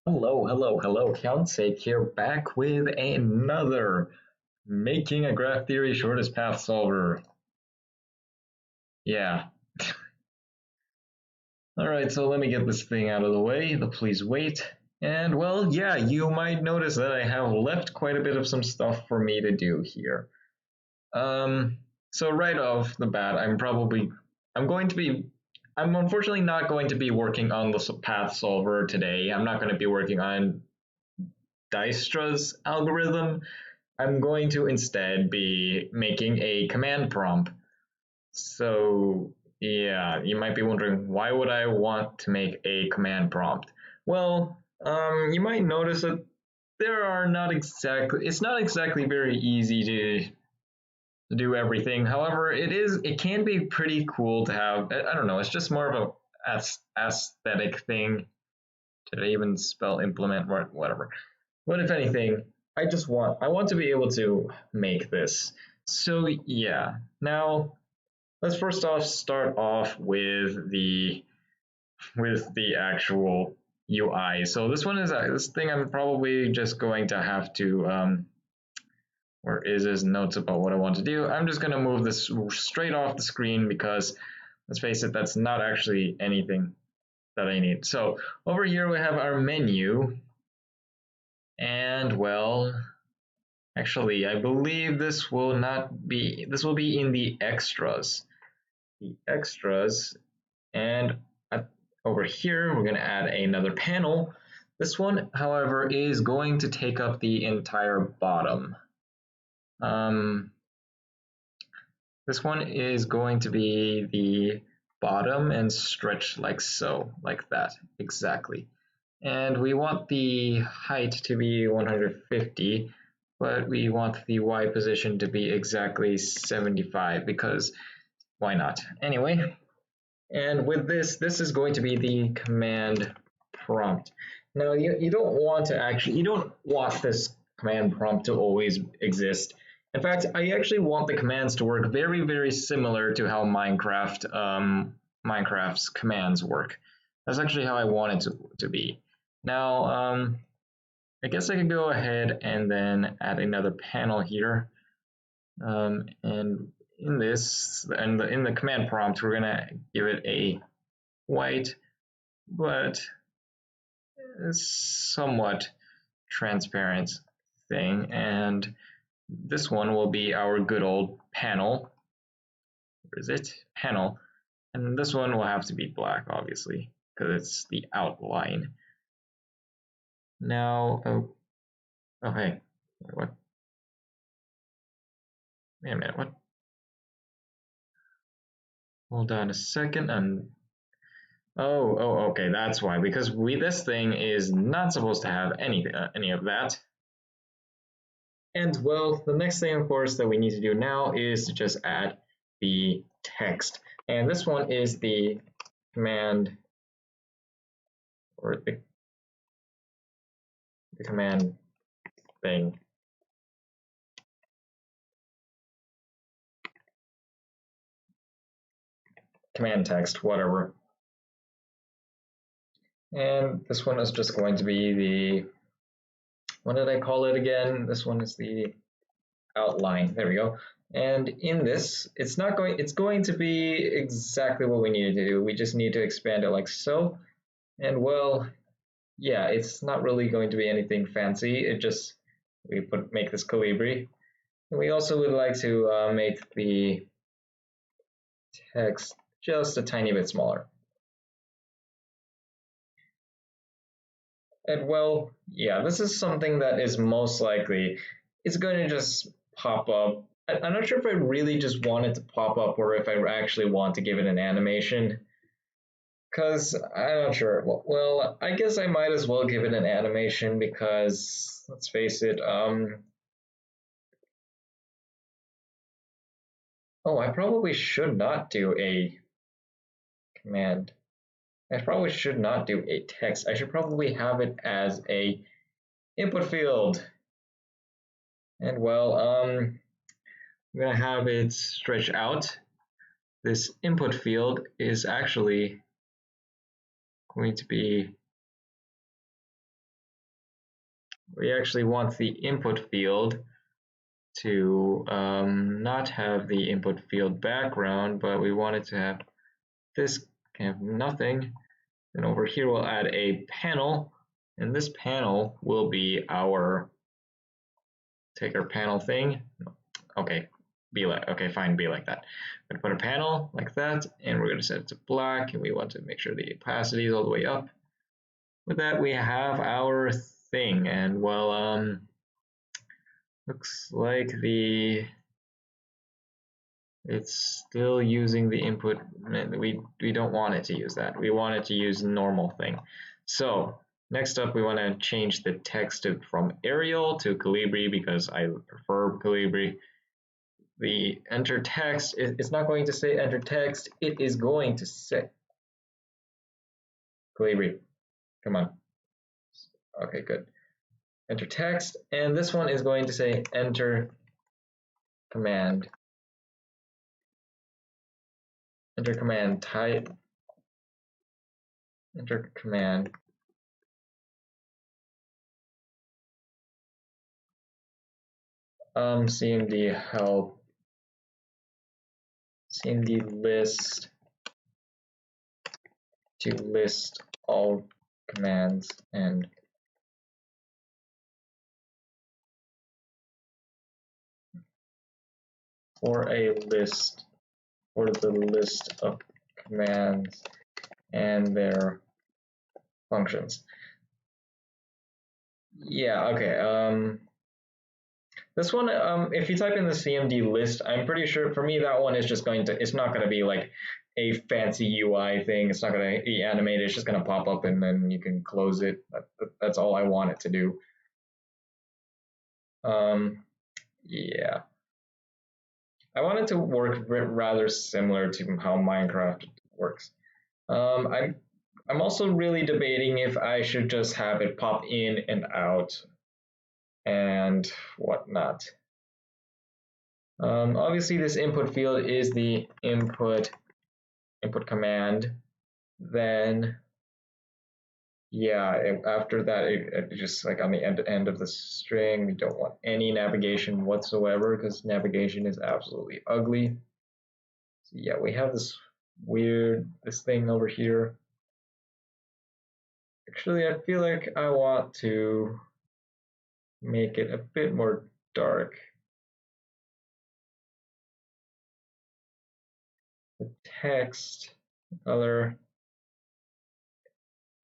Hello, Countsake here, back with another Making a Graph Theory Shortest Path Solver. Yeah. Alright, so let me get this thing out of the way, please wait. And well, yeah, you might notice that I have left quite a bit of some stuff for me to do here. So right off the bat, I'm unfortunately not going to be working on the path solver today. I'm not going to be working on Dijkstra's algorithm. I'm going to instead be making a command prompt. So yeah, you might be wondering, why would I want to make a command prompt? Well, you might notice that it's not exactly very easy to do everything. However, it can be pretty cool to have, I don't know, it's just more of a aesthetic thing. Did I even spell implement? Whatever. But if anything, I want to be able to make this. So yeah, now let's first off start off with the actual UI. So this thing I'm probably just going to have to where is his notes about what I want to do. I'm just going to move this straight off the screen because let's face it, that's not actually anything that I need. So over here we have our menu, and well, actually, I believe this will be in the extras. The extras, and over here, we're going to add another panel. This one, however, is going to take up the entire bottom. This one is going to be the bottom and stretch like so, like that, exactly. And we want the height to be 150, but we want the Y position to be exactly 75 because why not? Anyway, and with this is going to be the command prompt. Now you don't want this command prompt to always exist. In fact, I actually want the commands to work very, very similar to how Minecraft's commands work. That's actually how I want it to be. Now, I guess I could go ahead and then add another panel here. And in the command prompt, we're gonna give it a white, but somewhat transparent thing. And this one will be our good old panel. Where is it? Panel. And this one will have to be black, obviously, because it's the outline. Now, hey, what? Wait a minute, what? Hold on a second, okay, that's why, because this thing is not supposed to have any of that. And well, the next thing, of course, that we need to do now is to just add the text. And this one is the command, or the command thing. Command text, whatever. And this one is just going to be the, what did I call it again? This one is the outline. There we go. And in this, it's going to be exactly what we needed to do. We just need to expand it like so. And well, yeah, it's not really going to be anything fancy. It just, make this Calibri. And we also would like to make the text just a tiny bit smaller. And well, yeah, this is something that is most likely, it's going to just pop up. I'm not sure if I really just want it to pop up or if I actually want to give it an animation. Because I'm not sure. Well, I guess I might as well give it an animation because, let's face it, oh, I probably should not do a command. I probably should not do a text. I should probably have it as a input field. And well, I'm gonna have it stretch out. This input field is actually going to be we actually want the input field to not have the input field background, but we want it to have this kind of nothing. And over here we'll add a panel, and this panel will be our, take our panel thing. Okay, okay, fine, be like that. I'm gonna put a panel like that, and we're gonna set it to black, and we want to make sure the opacity is all the way up. With that, we have our thing, and well, looks like it's still using the input. We don't want it to use that. We want it to use normal thing. So next up, we want to change the text from Arial to Calibri because I prefer Calibri. The enter text, it's not going to say enter text, it is going to say Calibri. Come on. Okay, good. Enter text, and this one is going to say enter command. Enter command type. Enter command. CMD help. CMD list to list all commands and for a list, for the list of commands and their functions. Yeah, okay. This one, if you type in the CMD list, I'm pretty sure for me that one is just going to, it's not going to be like a fancy UI thing. It's not going to be animated. It's just going to pop up and then you can close it. That's all I want it to do. Yeah. I want it to work rather similar to how Minecraft works. I'm also really debating if I should just have it pop in and out and whatnot. Obviously, this input field is the input command. Then, yeah, after that, it just like on the end of the string, we don't want any navigation whatsoever because navigation is absolutely ugly. So yeah, we have this this thing over here. Actually, I feel like I want to make it a bit more dark. The text color,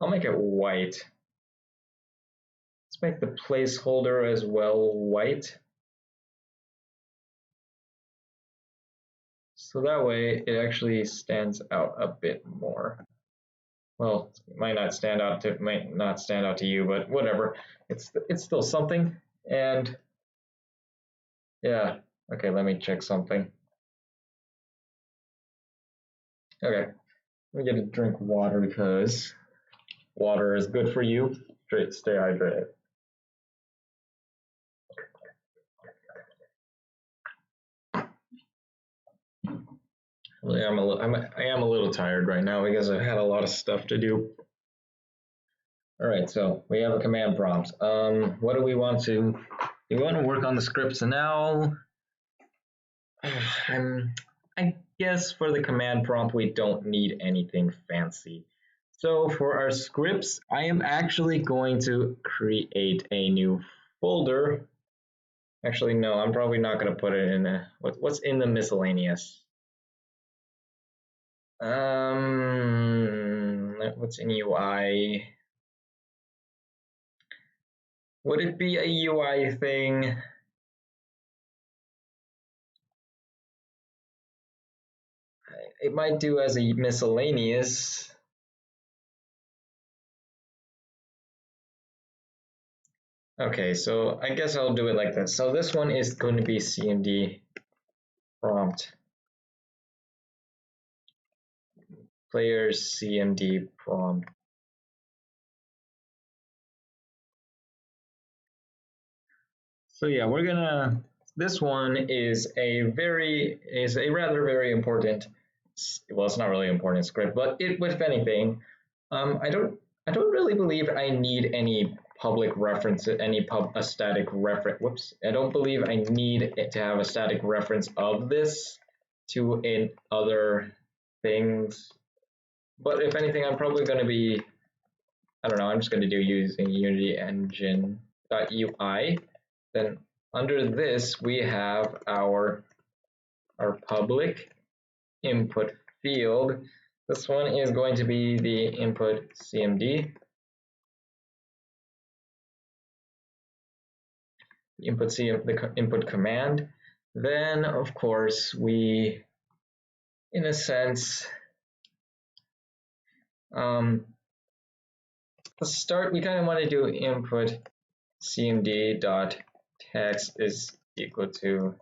I'll make it white. Let's make the placeholder as well white. So that way it actually stands out a bit more. Well, it might not stand out to you, but whatever. It's still something. And yeah, okay, let me check something. Okay, let me get a drink of water because water is good for you. Stay hydrated. I am a little tired right now because I've had a lot of stuff to do. All right, so we have a command prompt. What do we want to? Do we want to work on the scripts now? I guess for the command prompt, we don't need anything fancy. So for our scripts, I am actually going to create a new folder. Actually, no, I'm probably not going to put it in a, what's in the miscellaneous? What's in UI? Would it be a UI thing? It might do as a miscellaneous. Okay, so I guess I'll do it like this. So this one is going to be CMD prompt. PlayerCmd prompt. So yeah, we're gonna, this one is a rather very important, well, it's not really important script, but if anything, I don't really believe I need any public reference, a static reference. Whoops, I don't believe I need it to have a static reference of this to in other things. But if anything, I'm probably going to be, I don't know, I'm just going to do using Unity engine.ui. Then under this, we have our public input field. This one is going to be the input CMD. The input command. Then, of course, we, in a sense, to start, we kind of want to do input CMD dot text is equal to,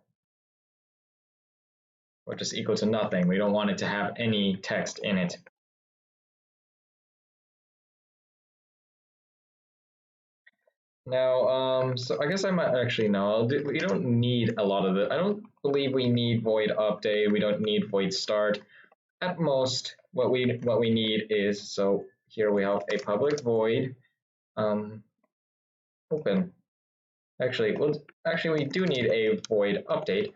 or just equal to nothing. We don't want it to have any text in it. Now, so I guess I might actually know. We don't need a lot of it. I don't believe we need void update. We don't need void start. At most, what we need is, so here we have a public void open. Actually, we do need a void update,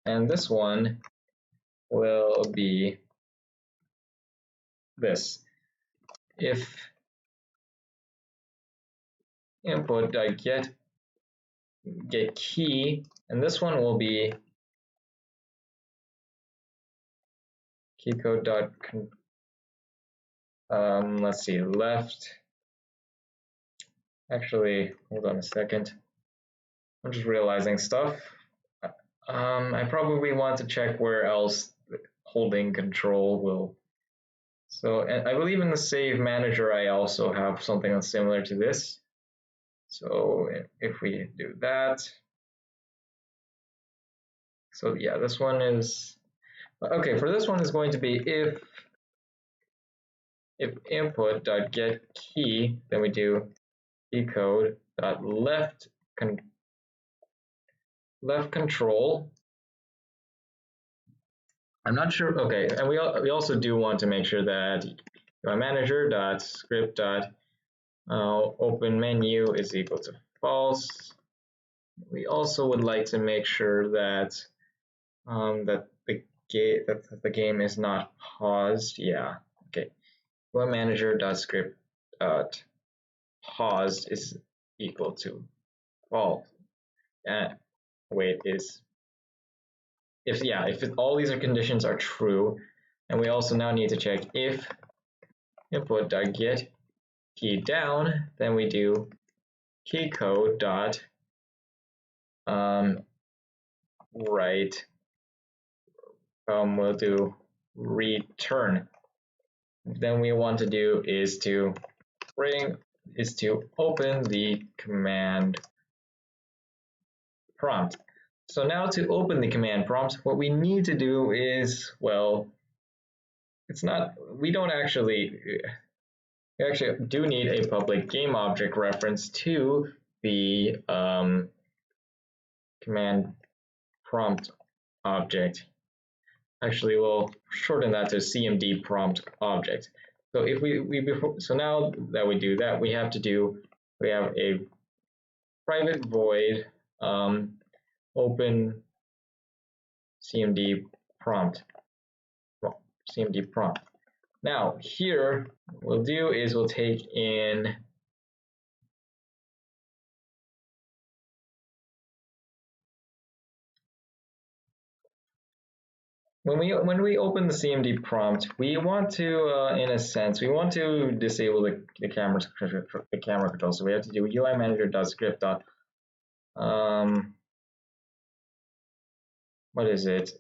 and this one will be this. If input.get key, and this one will be keycode dot let's see, left. Actually, hold on a second. I'm just realizing stuff. I probably want to check where else holding control will. So, and I believe in the save manager, I also have something similar to this. So if we do that, so yeah, this one is, okay, for this one is going to be if input.get key, then we do keycode.left control. I'm not sure, okay, and we also do want to make sure that manager.script. Open menu is equal to false. We also would like to make sure that that the game is not paused. Yeah, okay. Manager.script.paused is equal to false. Wait, is if all these conditions are true, and we also now need to check if input.get key down, then we do keycode dot write, we'll do return. Then we want to do is to open the command prompt. So now to open the command prompt, what we need to do is, well, we actually do need a public game object reference to the command prompt object. Actually, we'll shorten that to CMD prompt object. So if so now that we do that, we have a private void open CMD prompt. Now here, what we'll do is we'll take in when we open the CMD prompt, we want to, in a sense, we want to disable the camera control. So we have to do UI manager.script. What is it?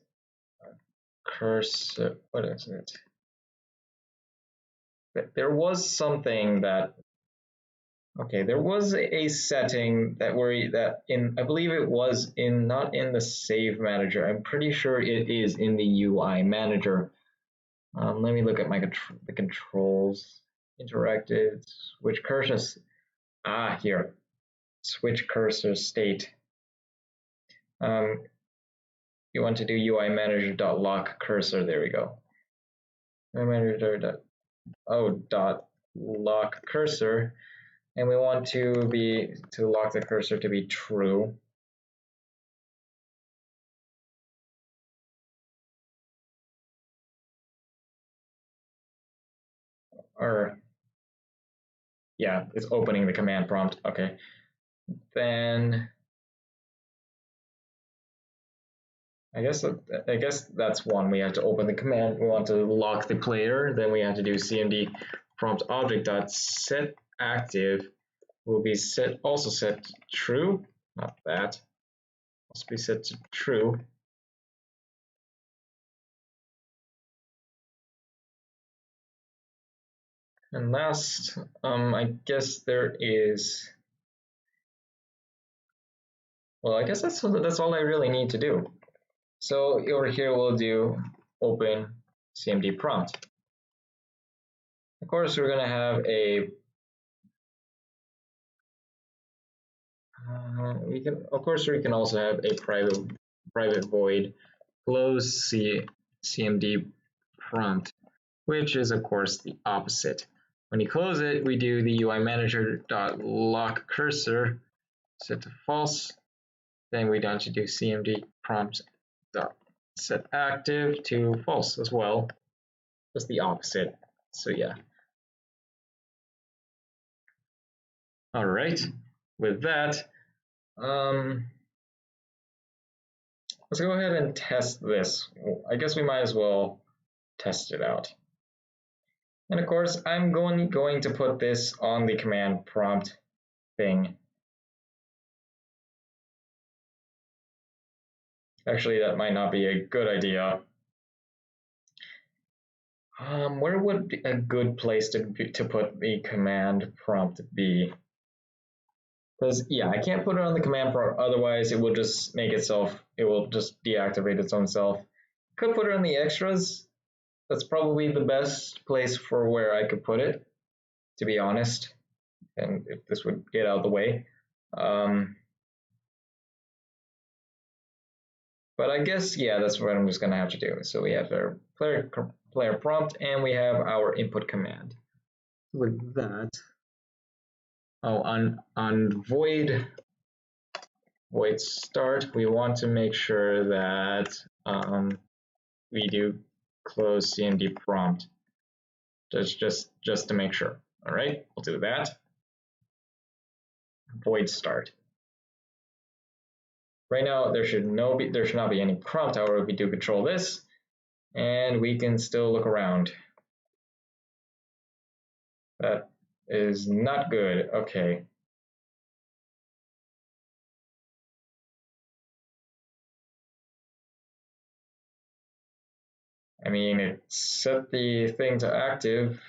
Cursor. What is it? There was something that. Okay, there was a setting that I believe it was not in the save manager. I'm pretty sure it is in the UI manager. Let me look at the controls. Interactive, switch cursors. Here. Switch cursor state. You want to do UI manager.lock cursor. There we go. UI manager.lock cursor. and we want to lock the cursor to be true. Or yeah, it's opening the command prompt. Okay, then I guess that's one. We have to open the command. We want to lock the player. Then we have to do cmd prompt object.set active will be set true. Not that. Must be set to true. And last, I guess there is. Well, I guess that's all I really need to do. So over here we'll do open cmd prompt. Of course, we're going to have a we can also have a private void close cmd prompt, which is of course the opposite. When you close it, we do the UI manager.lock cursor set to false. Then we want to do cmd prompt dot set active to false as well. Just the opposite. So yeah. All right. With that, let's go ahead and test this. I guess we might as well test it out. And of course, I'm going to put this on the command prompt thing. Actually, that might not be a good idea. Where would a good place to put the command prompt be? Because yeah, I can't put it on the command prompt, otherwise it will just make itself, it will just deactivate its own self. Could put it on the extras. That's probably the best place for where I could put it, to be honest. And if this would get out of the way. But I guess, yeah, that's what I'm just gonna have to do. So we have our player prompt and we have our input command. With that, on void start, we want to make sure that we do close cmd prompt, just to make sure. All right, we'll do that. Void start. Right now there should not be any prompt. However, we do control this, and we can still look around. That is not good. Okay. I mean, it set the thing to active.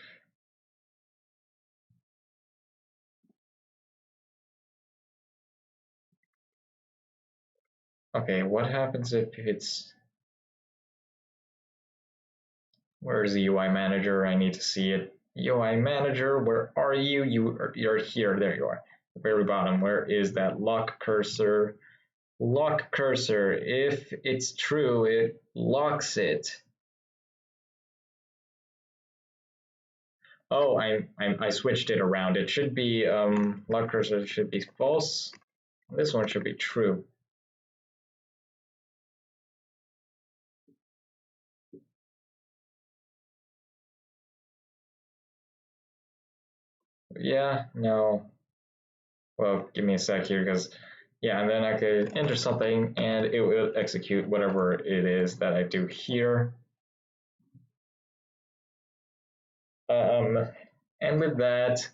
Okay, what happens if it's... Where's the UI manager? I need to see it. UI manager, where are you? You're here. There you are. The very bottom. Where is that lock cursor? Lock cursor. If it's true, it locks it. Oh, I switched it around. It should be lock cursor should be false. This one should be true. Yeah, no. Well, give me a sec here, because yeah, and then I could enter something and it will execute whatever it is that I do here. And with that,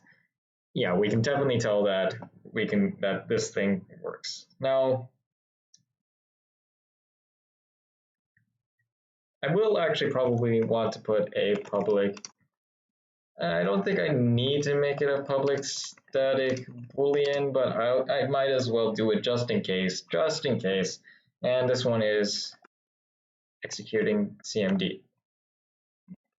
yeah, we can definitely tell that that this thing works. Now, I will actually probably want to put a public. I don't think I need to make it a public static boolean, but I might as well do it just in case. And this one is executing CMD.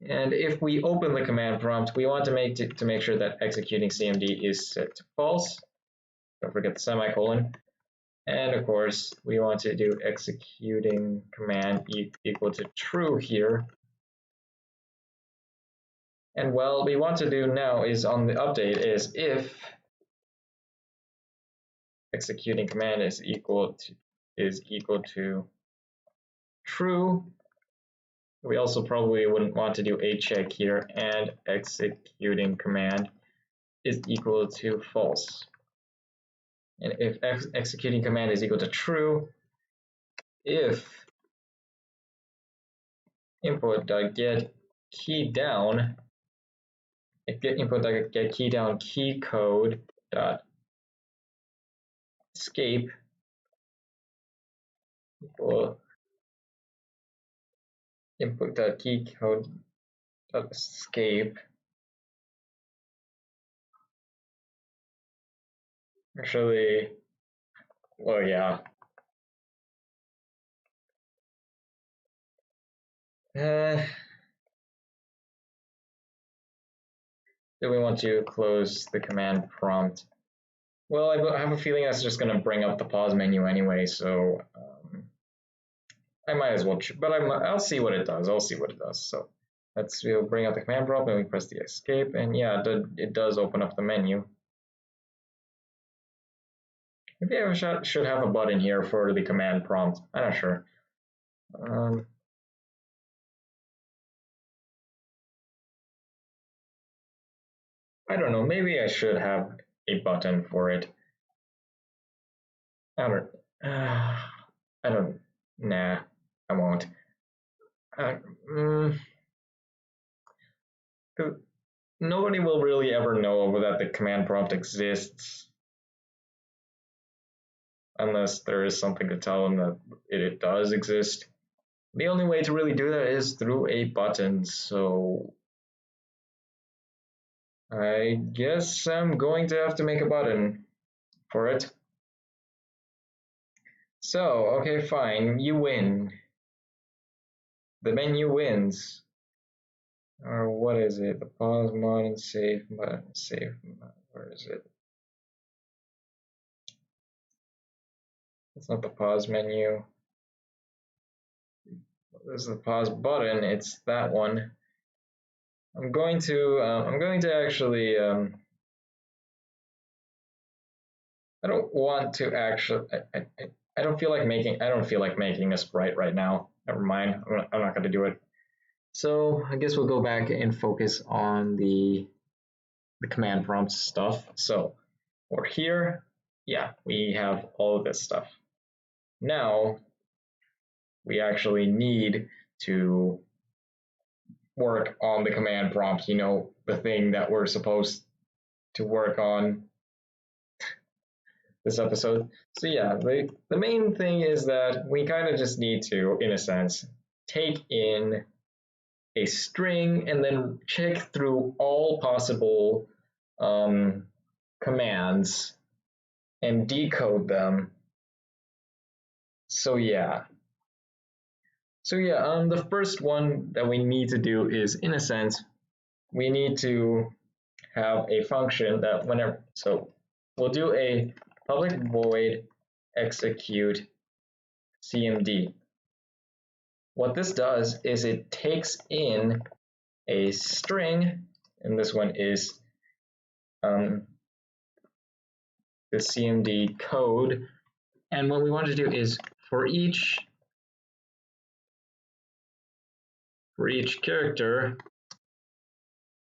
And if we open the command prompt, we want to make sure that executing CMD is set to false. Don't forget the semicolon. And of course, we want to do executing command equal to true here. And what we want to do now is on the update is if executing command is equal to true. We also probably wouldn't want to do a check here, and executing command is equal to false. And if executing command is equal to true, if input.get key down, input.get key down key code dot escape equal input.key code dot escape. Actually, well, yeah. Do we want to close the command prompt? Well, I have a feeling that's just going to bring up the pause menu anyway, so I might as well, but I'll see what it does. I'll see what it does. So we'll bring up the command prompt and we press the escape, and yeah, it does open up the menu. Maybe I should have a button here for the command prompt. I'm not sure. I don't know. Maybe I should have a button for it. Nah, I won't. Nobody will really ever know that the command prompt exists unless there is something to tell them that it does exist. The only way to really do that is through a button, so I guess I'm going to have to make a button for it. So, okay, fine, you win. The menu wins. Or what is it? The pause mod and save button. Save mod. Where is it? It's not the pause menu. This is the pause button. It's that one. I'm going to actually. I don't want to actually. I don't feel like making. I don't feel like making a sprite right now. Never mind. I'm not going to do it. So I guess we'll go back and focus on the command prompt stuff. So we're here. Yeah, we have all of this stuff. Now we actually need to work on the command prompt, you know, the thing that we're supposed to work on this episode. So yeah, the main thing is that we kind of just need to, in a sense, take in a string and then check through all possible commands and decode them. So yeah. The first one that we need to do is, in a sense, we need to have a function that whenever, so we'll do a public void execute cmd. What this does is it takes in a string, and this one is the cmd code, and what we want to do is for each character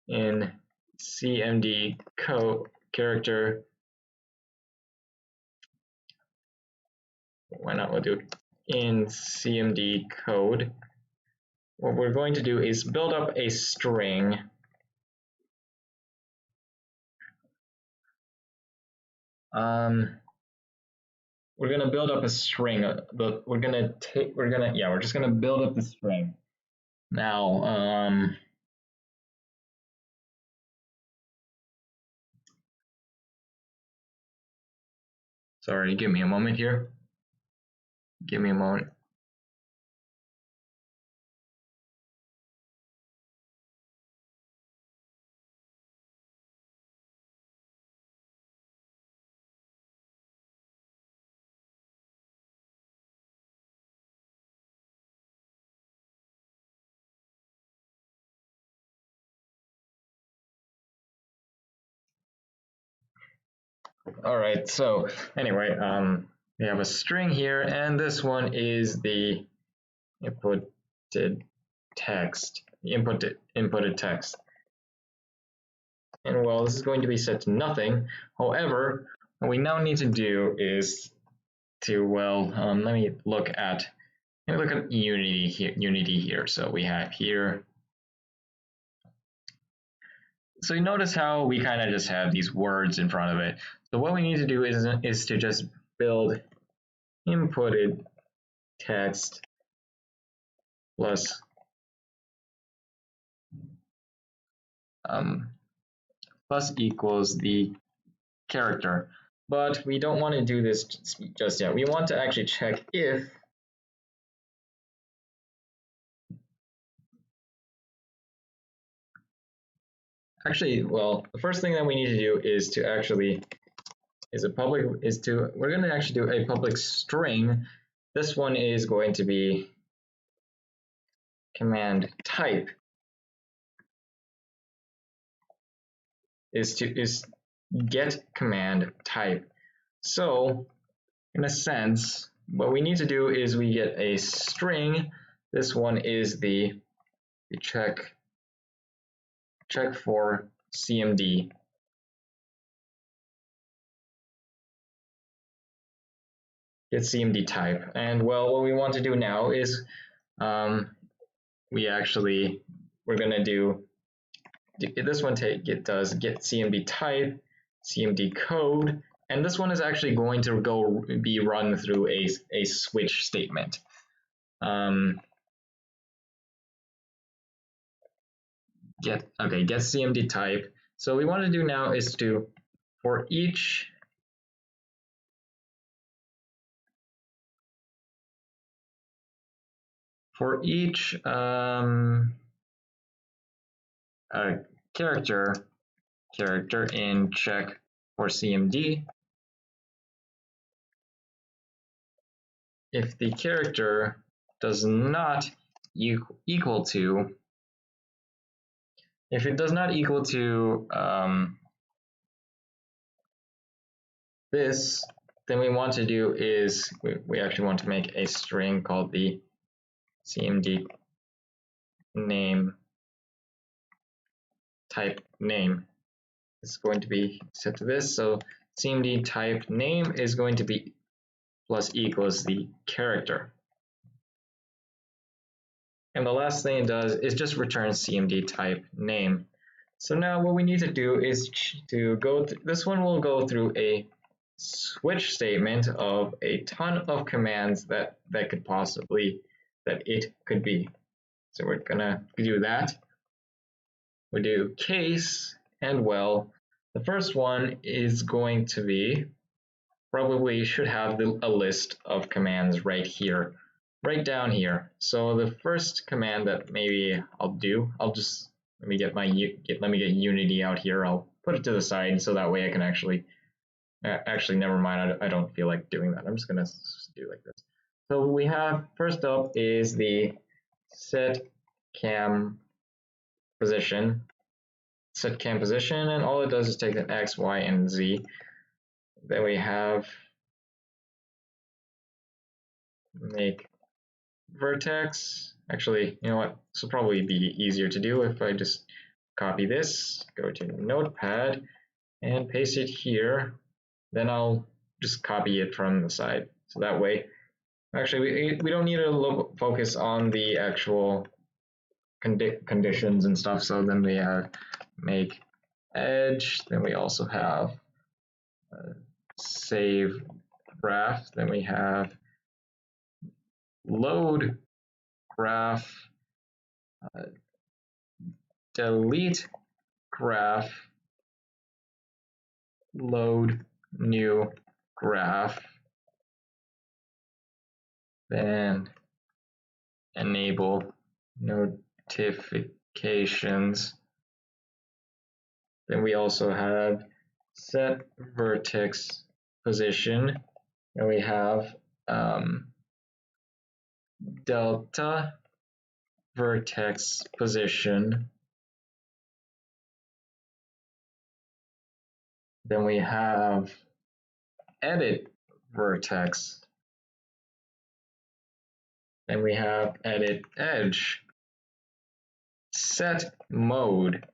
in cmd code character, why not, we'll do in cmd code. What we're going to do is build up a string we're going to build up a string, but we're just going to build up the string. Now, sorry, give me a moment here. Give me a moment. All right, so anyway, we have a string here, and this one is the inputted text, inputted text. And well, this is going to be set to nothing. However, what we now need to do is to, well, let me look at Unity here. So we have here. So you notice how we kind of just have these words in front of it. So what we need to do is to just build inputted text plus plus equals the character. But we don't want to do this just yet. We want to actually check if well, the first thing that we need to do is to actually we're going to actually do a public string. This one is going to be command type is get command type. So in a sense, what we need to do is we get a string. This one is the check for CMD. Get CMD type. And well, what we want to do now is we're going to do this one does get CMD type, CMD code, and this one is actually going to be run through a switch statement. Get CMD type. So what we want to do now is to for each character in check for CMD, if the character does not equal to, if it does not equal to this, then we want to do is we actually want to make a string called the CMD name type name. It's going to be set to this. So CMD type name is going to be plus equals the character. And the last thing it does is just return CMD type name. So now what we need to do is to this one will go through a switch statement of a ton of commands that it could be. So we're gonna do that. We do case, and well, the first one is going to be, probably should have a list of commands right here, right down here. So the first command that maybe I'll do, let me get Unity out here. I'll put it to the side so that way I can actually never mind. I don't feel like doing that. I'm just gonna do like this. So we have first up is the set cam position, and all it does is take an X, Y, and Z. Then we have make vertex. Actually, you know what? This will probably be easier to do if I just copy this, go to Notepad, and paste it here. Then I'll just copy it from the side. So that way, actually, we don't need to focus on the actual conditions and stuff. So then we have make edge. Then we also have save graph. Then we have load graph, delete graph, load new graph, then enable notifications. Then we also have set vertex position, and we have delta vertex position. Then we have edit vertex. Then we have edit edge, set mode,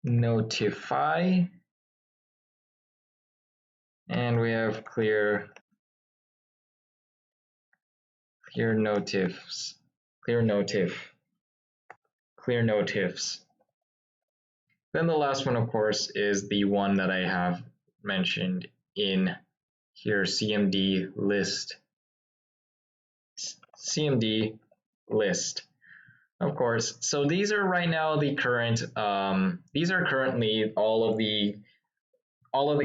notify, and we have clear notifs. Then the last one, of course, is the one that I have mentioned in here, CMD list. CMD list, of course. So these are right now the current. These are currently all of the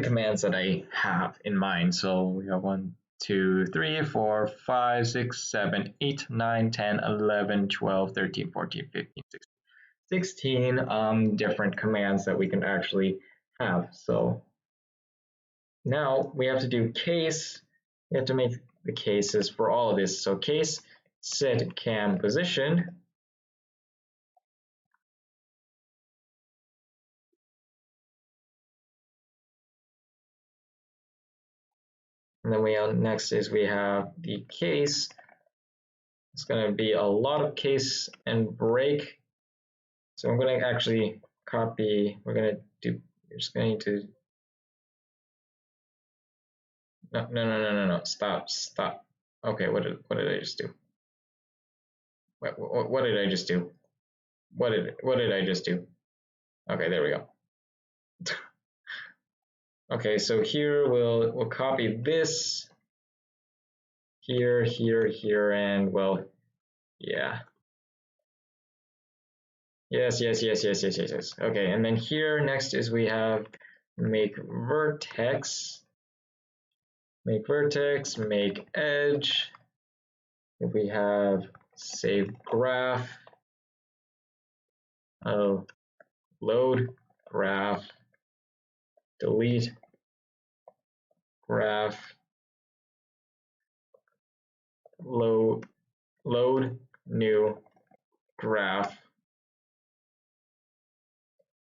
commands that I have in mind. So we have 1, 2, 3, 4, 5, 6, 7, 8, 9, 10, 11, 12, 13, 14, 15, 16 different commands that we can actually have. So now we have to do case. We have to make the cases for all of this. So case set cam position. And then we have, next is we have the case. It's going to be a lot of case and break. So I'm going to actually copy. We're just going to. No. Stop. Okay, what did I just do? What did I just do? What did I just do? Okay, there we go. Okay, so here we'll copy this here, and well, yeah. Yes. Okay, and then here next is we have make vertex, make edge. We have save graph, load graph, delete graph, load new graph,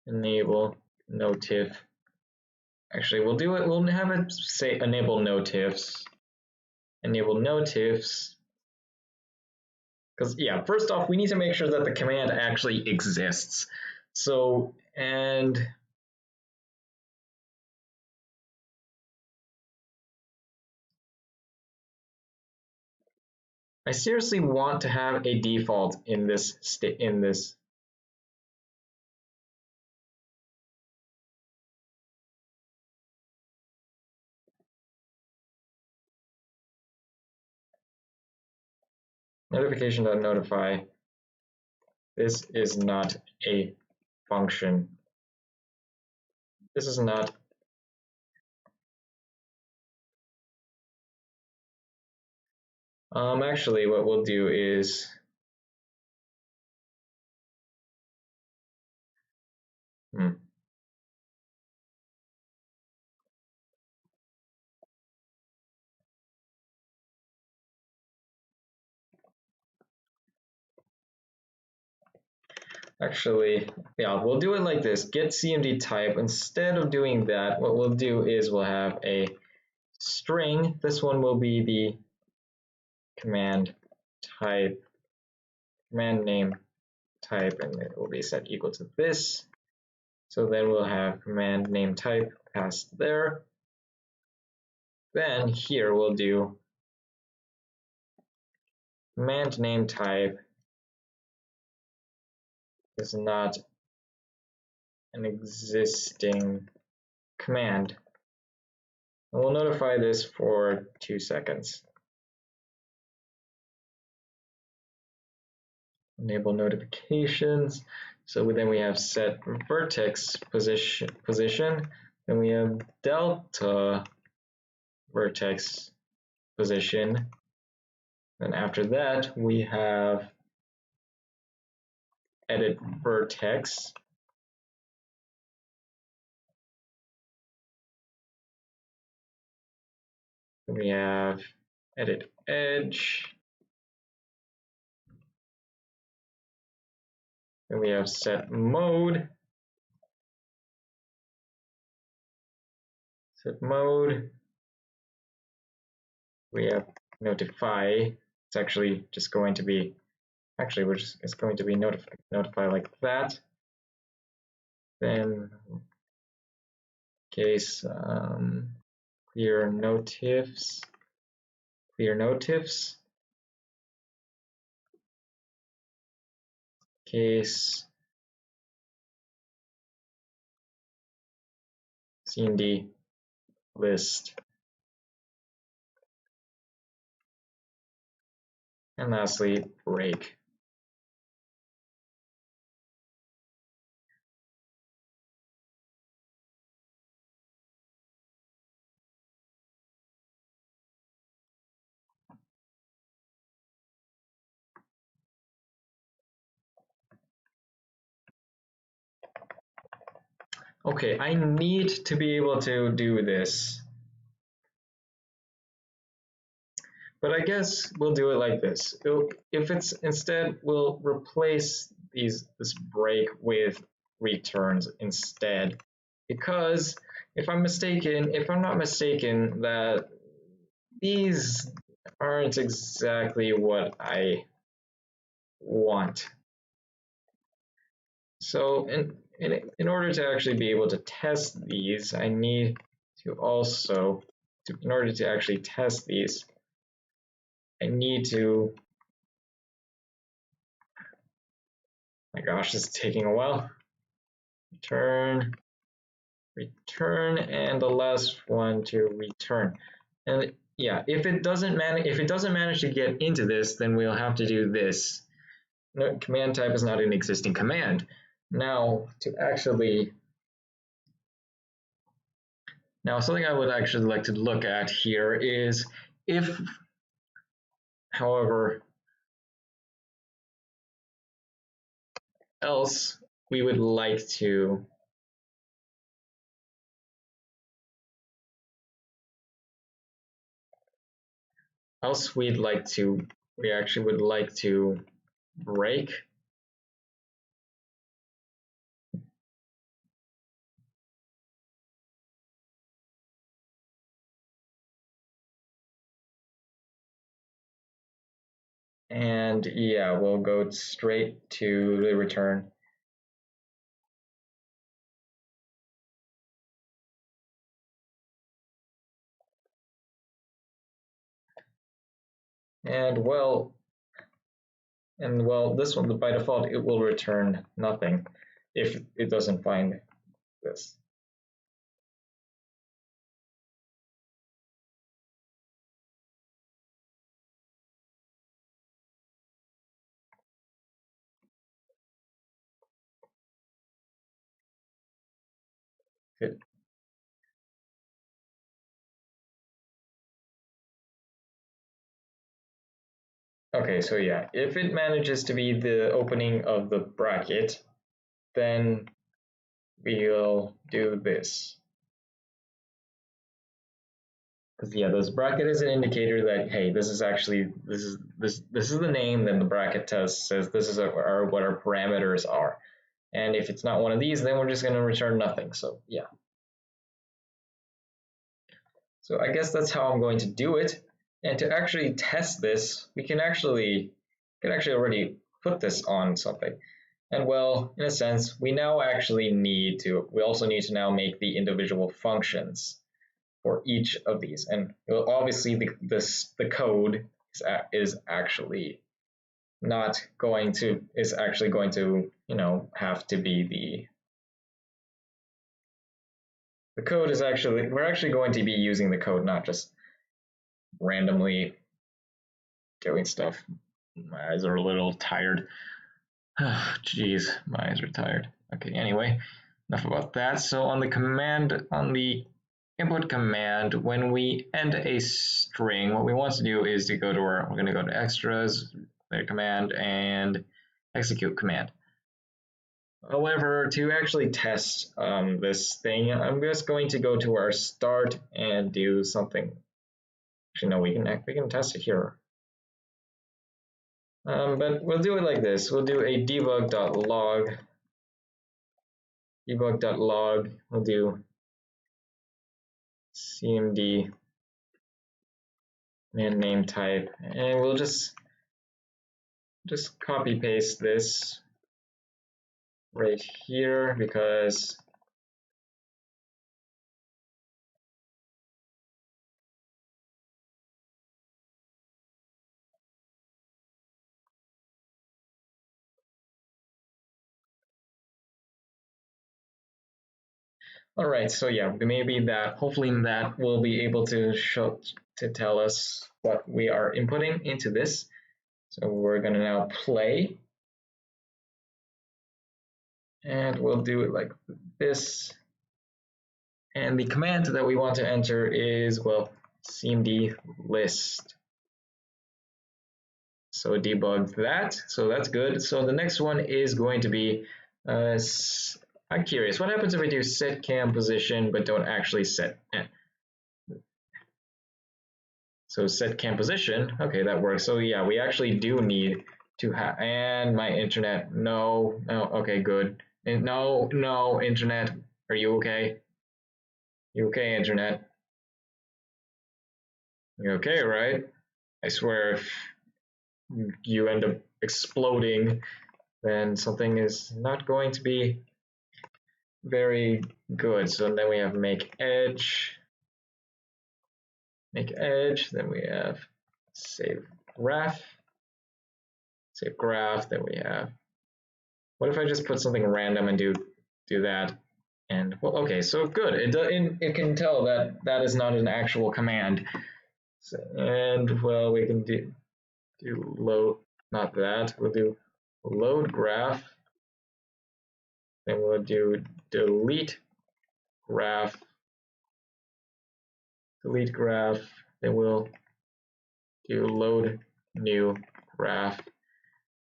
enable notif. Actually, we'll have it say enable notifs. Because yeah, first off, we need to make sure that the command actually exists. So, and I seriously want to have a default in this notification.notify. This is not a function. This is not. Actually, what we'll do is Actually, yeah, we'll do it like this. Get CMD type. Instead of doing that, what we'll do is we'll have a string. This one will be the command type, command name type, and it will be set equal to this. So then we'll have command name type passed there. Then here we'll do command name type is not an existing command. And we'll notify this for 2 seconds. Enable notifications. So then we have set vertex position. Then we have delta vertex position. Then after that, we have edit vertex. We have edit edge. Then we have set mode. set mode. We have notify. It's actually just going to be, it's going to be notify like that. Then case clear notifs, case CMD list, and lastly break. Okay, I need to be able to do this. But I guess we'll do it like this. If it's instead, we'll replace this break with returns instead. Because if I'm not mistaken, that these aren't exactly what I want. So in order to actually be able to test these, I need to also, in order to actually test these, I need to, my gosh, this is taking a while. Return, and the last one to return. And yeah, if it doesn't manage to get into this, then we'll have to do this. No, command type is not an existing command. Now something I would actually like to look at here is if, however, else we would like to we actually would like to break and yeah, we'll go straight to the return. And well, this one, by default, it will return nothing if it doesn't find this. Good. Okay, so yeah, if it manages to be the opening of the bracket, then we'll do this. Because yeah, this bracket is an indicator that hey, this is the name. Then the bracket says this is what our parameters are, and if it's not one of these, then we're just going to return nothing. So yeah. So I guess that's how I'm going to do it. And to actually test this, we can actually already put this on something. And well, in a sense, we also need to now make the individual functions for each of these. And obviously the code is actually going to, have to be the code is actually, we're actually going to be using the code, not just randomly doing stuff. My eyes are a little tired. Jeez, my eyes are tired. Okay, anyway, enough about that. So on the input command, when we end a string, what we want to do is we're going to go to extras, player command, and execute command. However, to actually test this thing, I'm just going to go to our start and do something. Actually, no, we can test it here. But we'll do it like this. We'll do a debug.log. Debug.log. We'll do cmd and name type, and we'll just copy paste this right here because all right, so yeah, maybe that, hopefully that will be able to tell us what we are inputting into this. So we're gonna now play, and we'll do it like this. And the command that we want to enter is, well, cmd list. So debug that, so that's good. So the next one is going to be, I'm curious, what happens if I do set cam position but don't actually set? So set cam position, okay, that works. So yeah, we actually do need to have, and my internet, no, okay, good. And no, internet, are you okay? You okay, internet? You okay, right? I swear if you end up exploding, then something is not going to be very good. So then we have make edge, then we have save graph, then we have, what if I just put something random and do that? And well, okay, so good. It can tell that that is not an actual command. So, and well, we can do load, not that. We'll do load graph. Then we'll do delete graph. Then we'll do load new graph.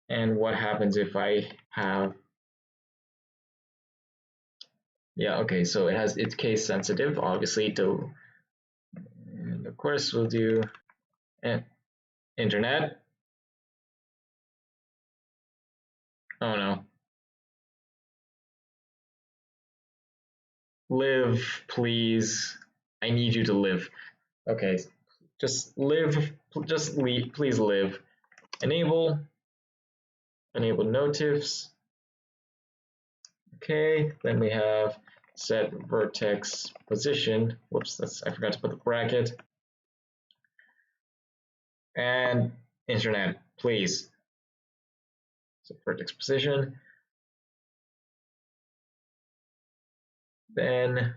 And what happens if I have, yeah, okay, so it's case sensitive, obviously, and of course we'll do internet. Oh no. Live, please. I need you to live. Okay, just live, please live. Enable notifs. Okay, then we have set vertex position. Whoops, I forgot to put the bracket. And internet, please. So vertex position. Then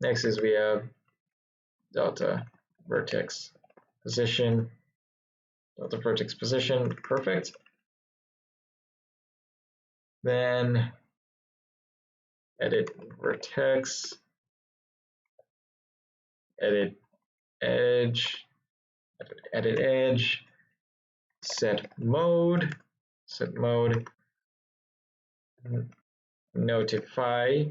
next is we have delta vertex position. Perfect. Then edit vertex, edit edge, set mode, notify,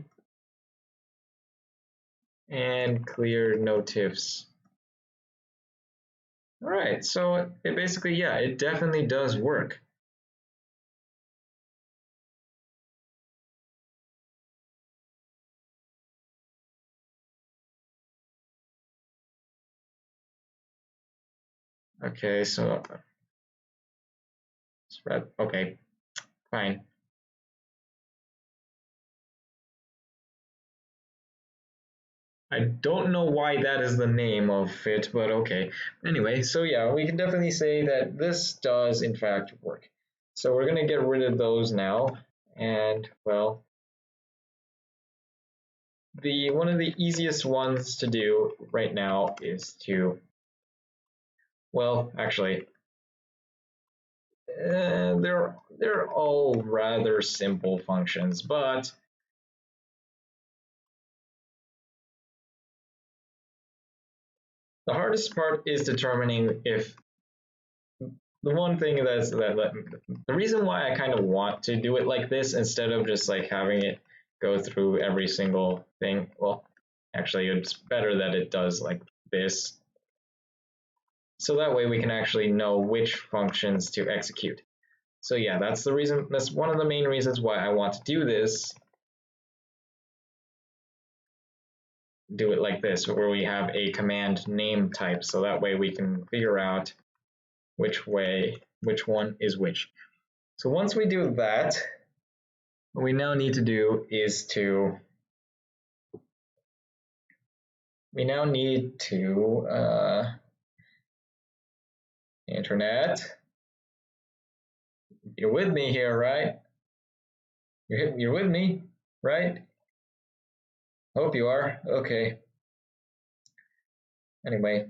and clear notifs. All right, so it basically, yeah, it definitely does work. Okay, so okay, fine. I don't know why that is the name of it, but okay. Anyway, so yeah, we can definitely say that this does in fact work. So we're gonna get rid of those now, and well, one of the easiest ones to do right now is to, well, actually, they're all rather simple functions, but the hardest part is determining if the one thing the reason why I kind of want to do it like this instead of just like having it go through every single thing. Well, actually, it's better that it does like this. So that way we can actually know which functions to execute. So yeah, that's the reason, that's one of the main reasons why I want to do this. do it like this, where we have a command name type, so that way we can figure out which one is which. So once we do that, what we now need to do is internet, you're with me here, right? You're with me, right? Hope you are. Okay. Anyway,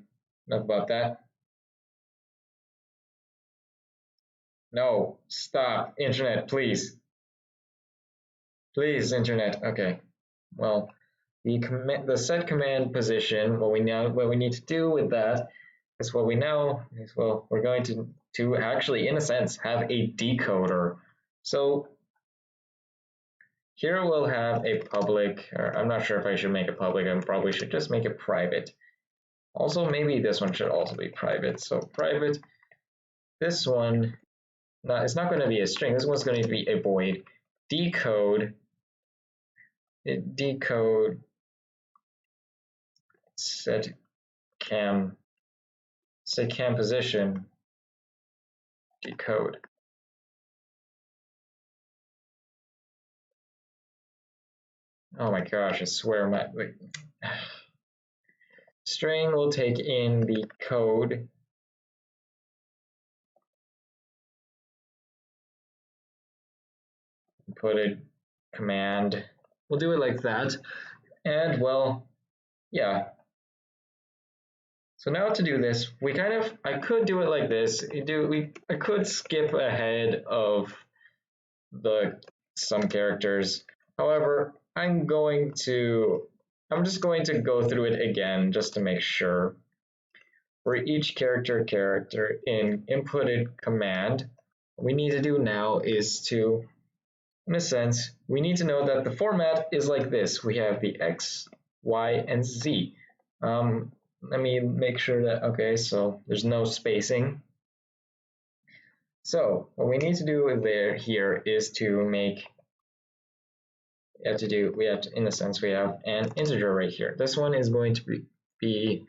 enough about that. No, stop, internet, please. Please, internet. Okay. Well, the set command position. What we need to do with that is what we know is, well, we're going to actually, in a sense, have a decoder. So here we'll have a public, or I'm not sure if I should make it public. I probably should just make it private. Also, maybe this one should also be private. So private, this one, it's not going to be a string. This one's going to be a void. Decode set cam position decode. Oh my gosh, I swear wait. String will take in the code. Put a command. We'll do it like that. And well, yeah. So now to do this, I could do it like this. I could skip ahead of some characters. However, I'm just going to go through it again just to make sure. For each character in inputted command, what we need to do now is to, in a sense, we need to know that the format is like this. We have the X, Y, and Z. Let me make sure that, okay, so there's no spacing. So what we need to do here is to make, in a sense, we have an integer right here. This one is going to be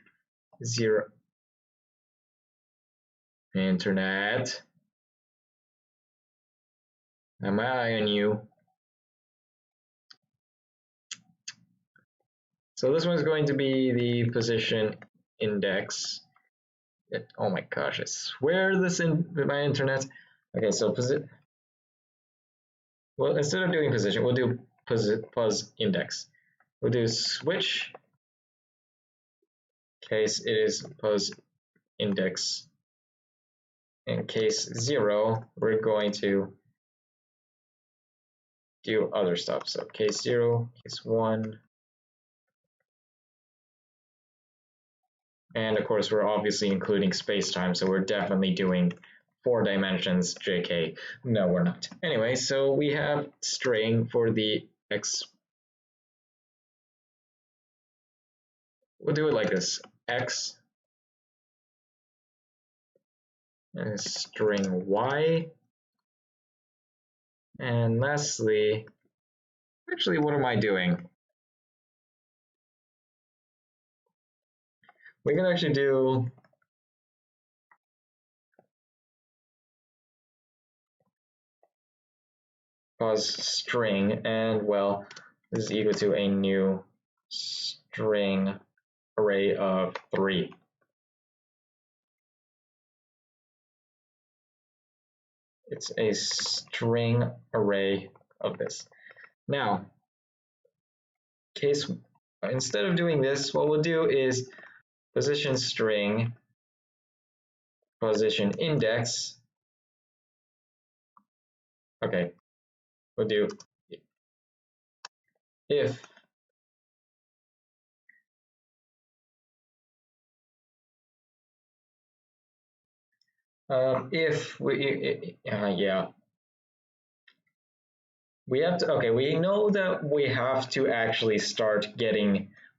0. Internet, am I on you? So this one's going to be the position index. Oh my gosh, I swear this in my internet. Okay, so well, instead of doing position, we'll do pos index. We'll do switch. Case it is pos index. In case 0, we're going to do other stuff. So case 0, case 1. And of course, we're obviously including spacetime, so we're definitely doing 4 dimensions, JK. No, we're not. Anyway, so we have string for the X. We'll do it like this, X and string Y. And lastly, actually, what am I doing? We can actually do pos string, and well, this is equal to a new string array of 3. It's a string array of this. Now, instead of doing this, what we'll do is position string, position index. Okay, we'll do if we have to, okay, we know that we have to actually start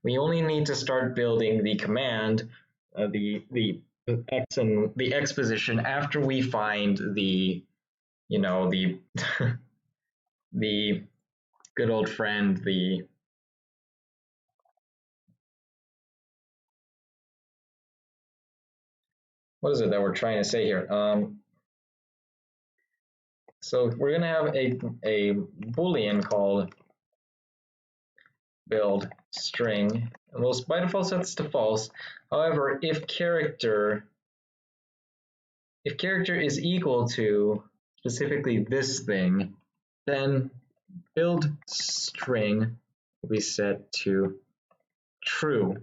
we only need to start building the command, the X and the X position after we find the the good old friend, what is it that we're trying to say here? So we're going to have a Boolean called build string. And we'll by default set this to false. However, if character is equal to specifically this thing, then build string will be set to true.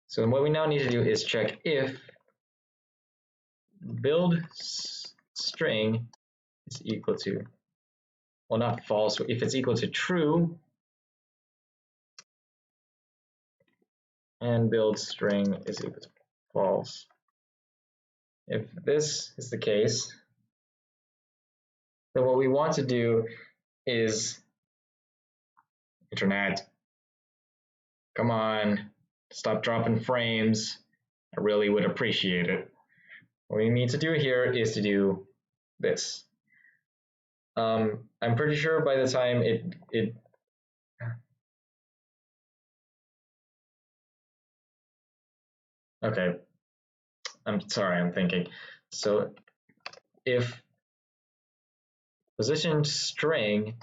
So what we now need to do is check if build string is equal to, well, not false, if it's equal to true, and build string is equal to false. If this is the case, then what we want to do is, internet, come on, stop dropping frames. I really would appreciate it. What we need to do here is to do this. I'm pretty sure by the time it okay, I'm sorry, I'm thinking. So if position string,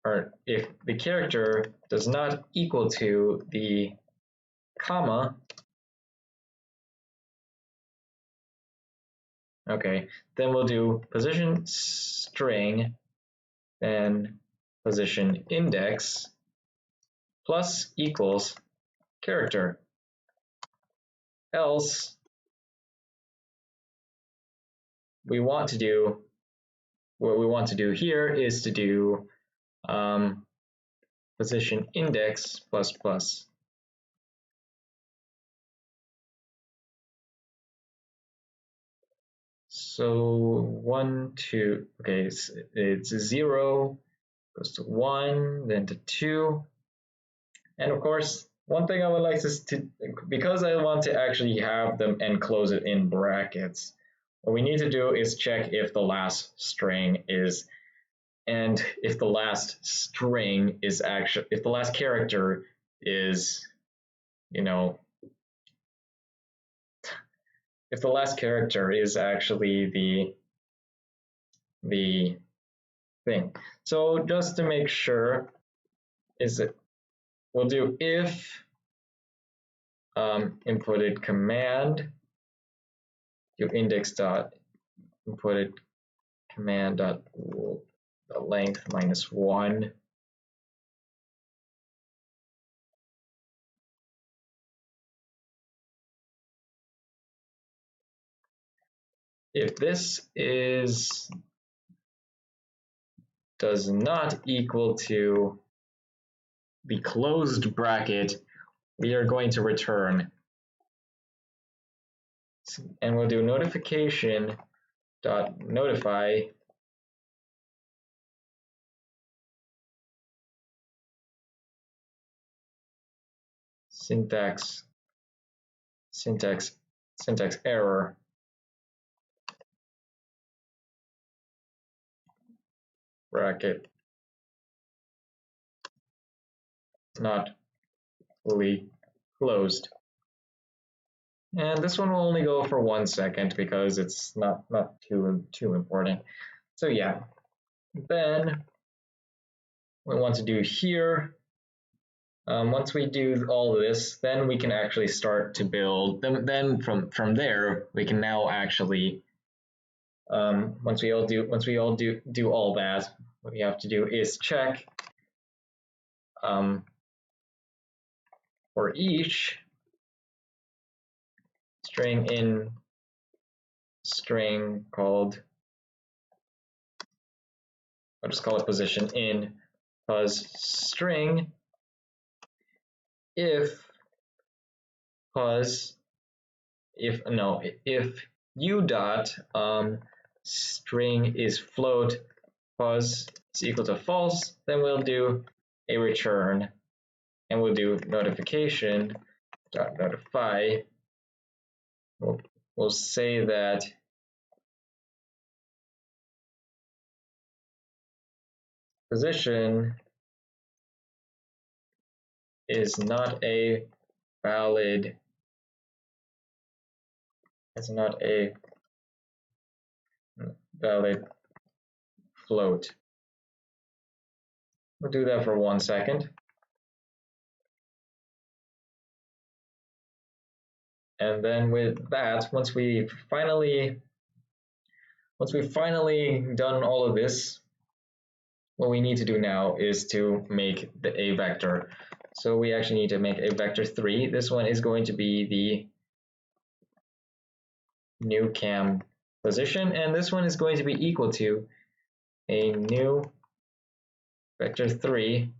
or if the character does not equal to the comma, okay, then we'll do position string, then position index plus equals character. Else, what we want to do here is to do position index plus plus. So 1, 2, okay, it's 0, goes to 1, then to 2. And of course, one thing I would like to, because I want to actually have them and close it in brackets, what we need to do is check if the last string is, and if the last string is actually, if the last character is, you know, if the last character is actually the thing. So just to make sure, we'll do if inputted command, do index dot inputted command dot length -1. If this does not equal to the closed bracket, we are going to return, and we'll do notification dot notify syntax error bracket not fully closed. And this one will only go for 1 second because it's not too important. So yeah, then we want to do here, once we do all of this, then we can actually start to build. Then from there, we can now actually, once we all do all that, what we have to do is check for each string in string called, I'll just call it position in pos string, if u dot string is float pos is equal to false, then we'll do a return, and we'll do notification dot notify. We'll say that position is not a valid It's not a valid float. We'll do that for 1 second. And then with that, once we've finally done all of this, what we need to do now is to make a vector. So we actually need to make a vector 3. This one is going to be the new cam position, and this one is going to be equal to a new vector 3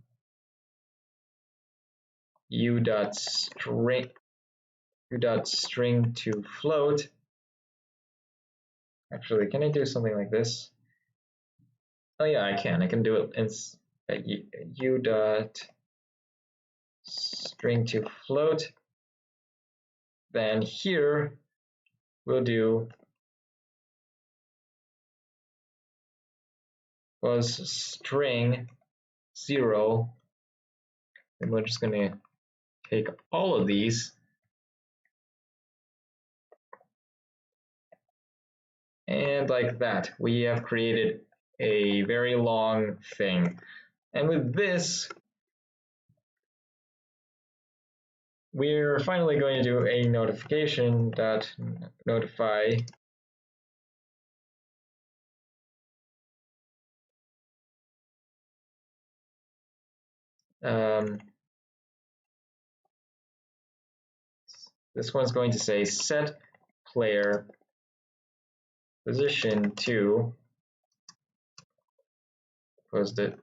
u.string to float. Actually, can I do something like this? Oh yeah, I can do it in u.string to float. Then here we'll do was string 0, and we're just going to take all of these and like that we have created a very long thing. And with this, we're finally going to do a notification that notify this one's going to say set player position to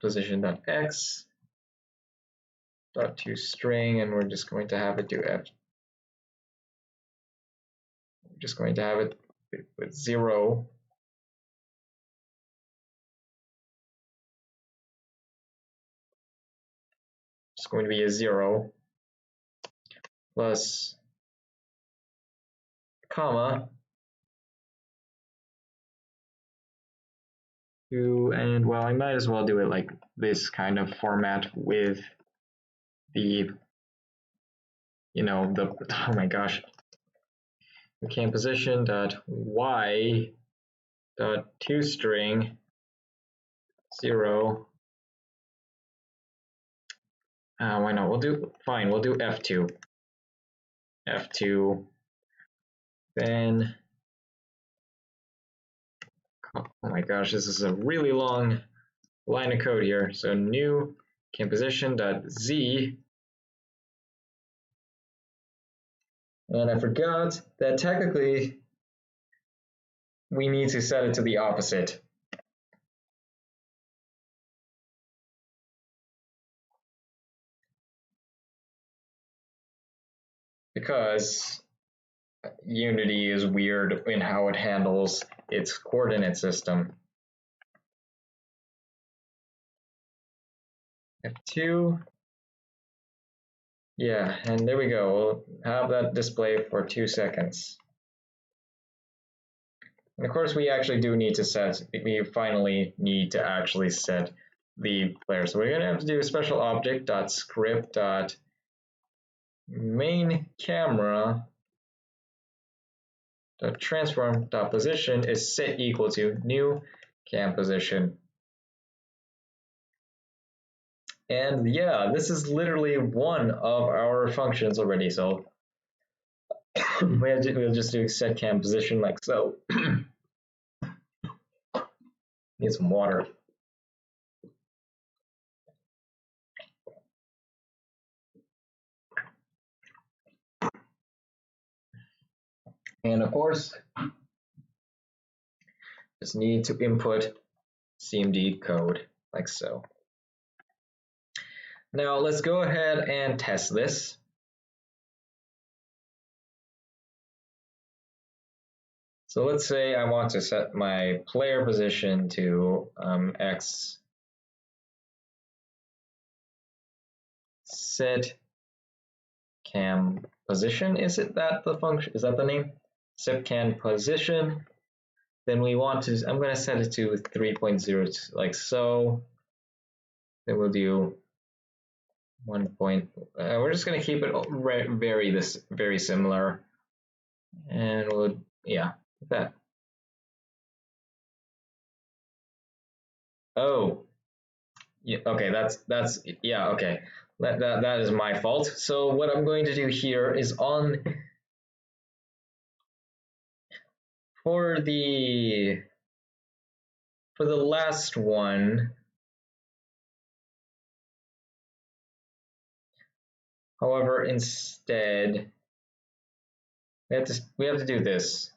position.x .to string, and we're just going to have it do f. We're just going to have it with 0. It's going to be a 0 plus comma 2, and well, I might as well do it like this kind of format with the, oh my gosh, the cam position dot y dot to string 0. Why not? We'll do f2. Then, oh my gosh, this is a really long line of code here. So new cam position dot z. And I forgot that technically we need to set it to the opposite. Because Unity is weird in how it handles its coordinate system. F2. Yeah, and there we go. We'll have that display for 2 seconds. And of course, we actually do need to we finally need to actually set the player. So we're going to have to do a special object .script .main camera .transform .position is set equal to new cam position. And yeah, this is literally one of our functions already. So we'll just do set cam position like so. Need some water. And of course, just need to input CMD code like so. Now let's go ahead and test this. So let's say I want to set my player position to X. Set cam position, is it that the function? Is that the name? Set cam position. Then we want to, I'm going to set it to 3.0 like so. Then we'll do 1 point. We're just going to keep it very similar, and we'll Yeah, that. Oh, yeah, okay, that's yeah, okay. That is my fault. So what I'm going to do here is on for the last one. However, instead we have to do this.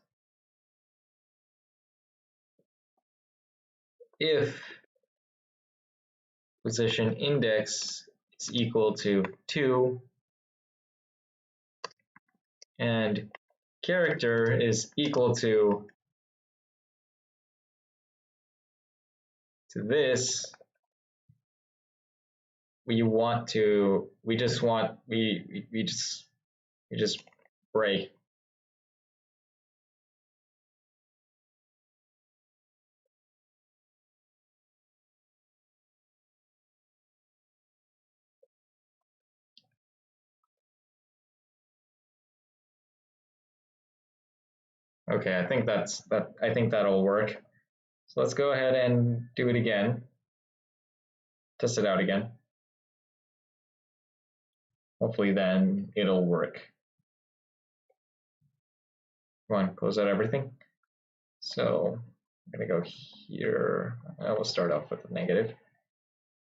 If position index is equal to 2 and character is equal to this, we just break. Okay, I think that'll work. So let's go ahead and do it again. Test it out again. Hopefully then it'll work. Come on, close out everything. So I'm gonna go here. I will start off with a negative.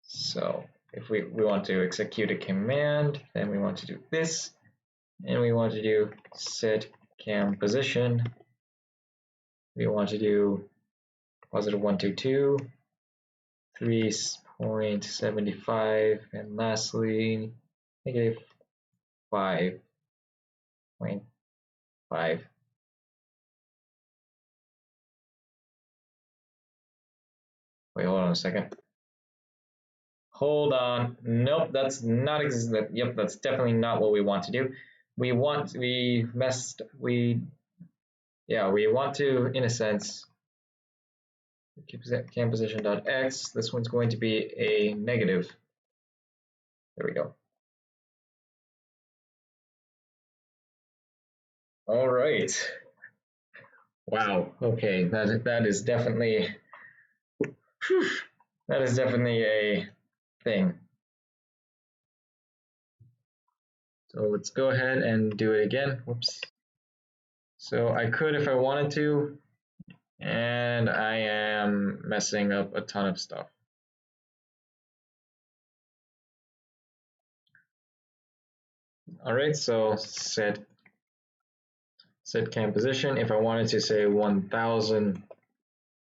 So if we want to execute a command, then we want to do this, and we want to do set cam position. We want to do positive 122, 3.75, and lastly negative 5.5. Wait, hold on a second. Hold on. Nope, that's not yep, that's definitely not what we want to do. We want to, in a sense, cam position.x. This one's going to be a negative. There we go. All right. Wow. Okay, that is definitely a thing. So let's go ahead and do it again. Whoops. So I could if I wanted to, and I am messing up a ton of stuff. All right, so set cam position. If I wanted to say 1000,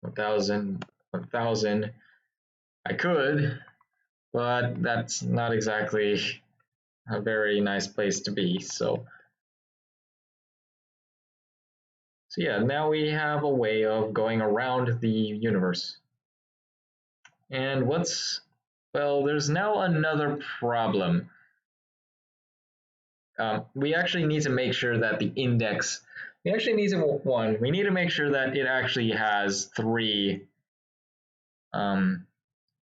1000, 1000, I could, but that's not exactly a very nice place to be. So yeah, now we have a way of going around the universe. And there's now another problem. We actually need to make sure that the index, we need to make sure that it actually has 3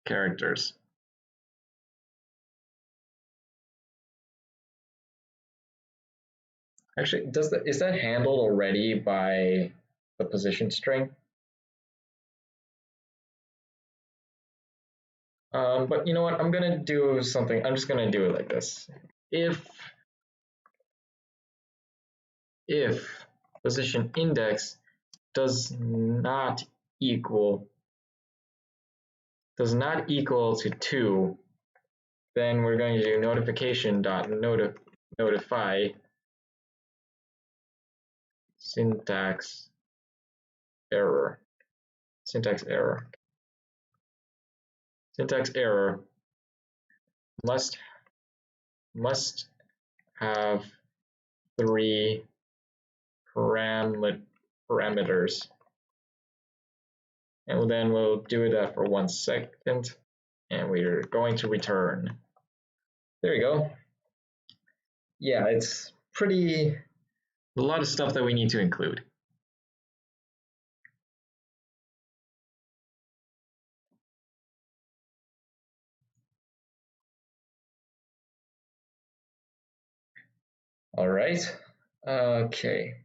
characters. Actually, is that handled already by the position string? But you know what? I'm gonna do something. I'm just gonna do it like this. If position index does not equal to 2, then we're going to do notification.notify syntax error. Syntax error must have 3 parameters. And then we'll do that for 1 second, and we're going to return. There we go. Yeah, it's a lot of stuff that we need to include. All right. Okay.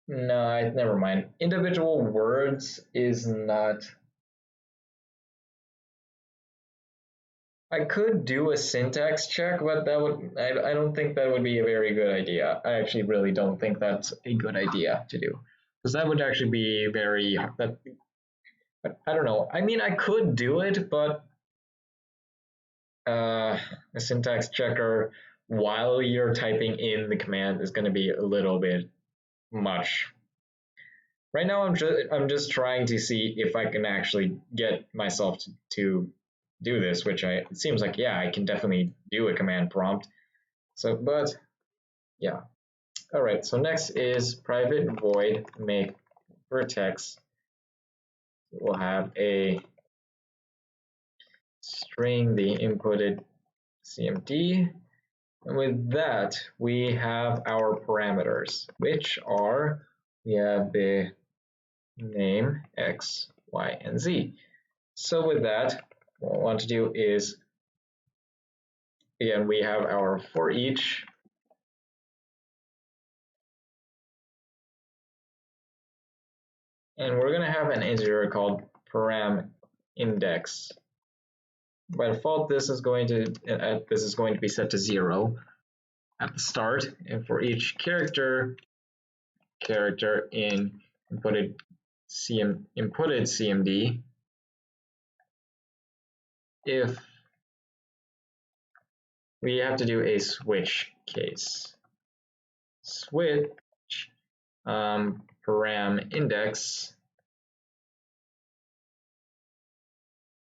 No, never mind. Individual words is not. I could do a syntax check, but I don't think that would be a very good idea. I actually really don't think that's a good idea to do, because that would actually be very, I don't know. I mean, I could do it, but a syntax checker while you're typing in the command is going to be a little bit much. Right now, I'm just trying to see if I can actually get myself to do this, which it seems like, yeah, I can definitely do a command prompt. So, but yeah. All right, so next is private void make vertex. We'll have a string, the inputted CMD. And with that, we have our parameters, which are, we have the name X, Y, and Z. So with that, what we want to do is, again, we have our for each, and we're going to have an integer called param index. By default, this is going to be set to 0 at the start, and for each character in inputted CMD, if we have to do a switch case, switch param index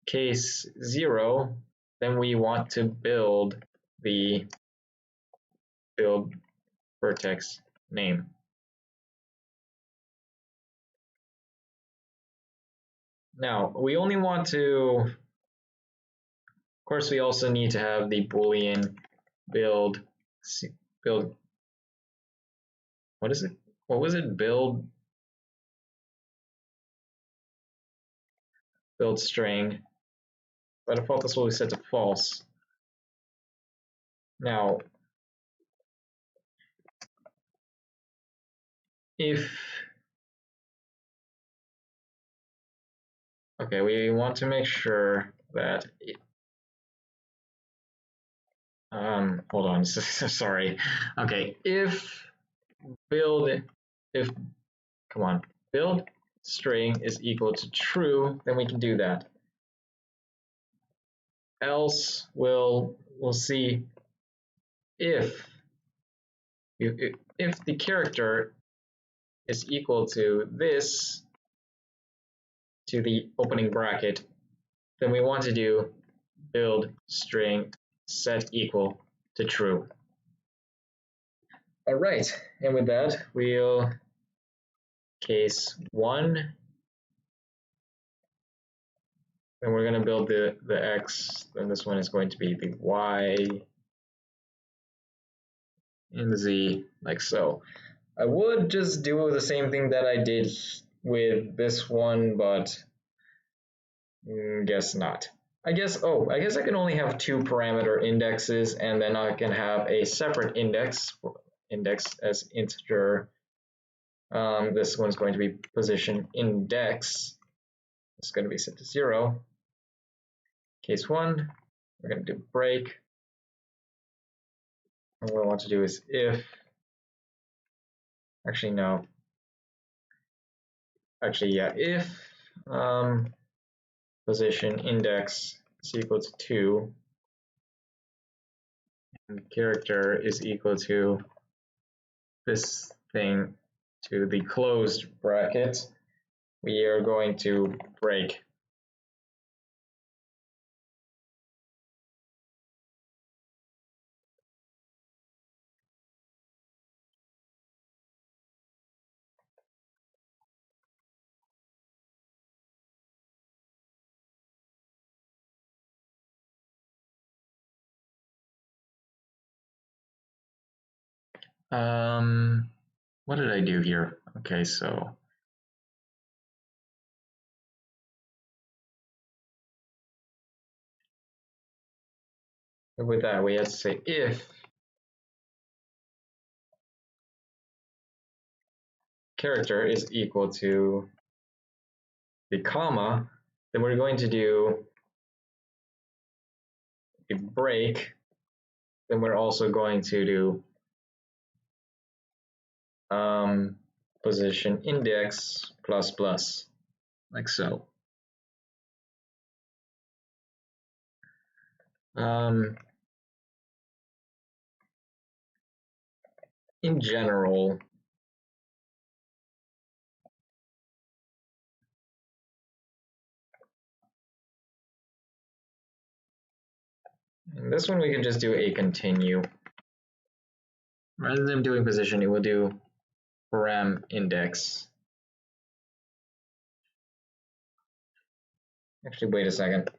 case 0, then we want to build vertex name. Now, we only want to, of course, we also need to have the Boolean build, what is it? What was it? Build string. By default, this will be set to false. Now, okay, we want to make sure that, hold on, sorry. Okay, build string is equal to true, then we can do that. Else we'll see if the character is equal to this, to the opening bracket, then we want to do build string set equal to true. All right, and with that, we'll case 1, and we're going to build the X, then this one is going to be the Y, and the Z, like so. I would just do the same thing that I did with this one, but guess not. I guess I can only have 2 parameter indexes, and then I can have a separate index as integer. This one's going to be position index. It's going to be set to 0. Case 1, we're going to do break. And what I want to do is if, actually no, actually yeah, if position index is equal to 2 and character is equal to this thing, to the closed bracket, we are going to break. What did I do here? Okay, so with that, we have to say if character is equal to the comma, then we're going to do a break. Then we're also going to do position index plus plus, like so. In general, in this one we can just do a continue. Rather than doing position, it will do param index. Actually, wait a second.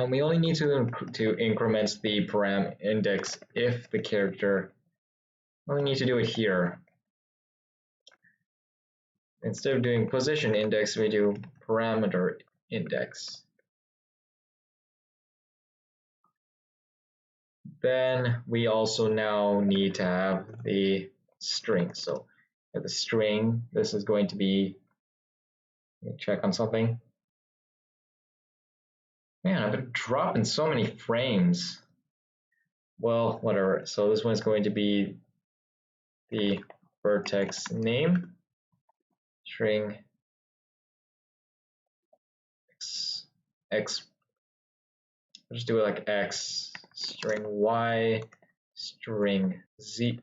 We only need to increment the param index if the character. We only need to do it here. Instead of doing position index, we do parameter index. Then we also now need to have the string. So the string, this is going to be, let me check on something. Man, I've been dropping so many frames. Well, whatever. So this one's going to be the vertex name, string x, I'll just do it like x, string y, string z,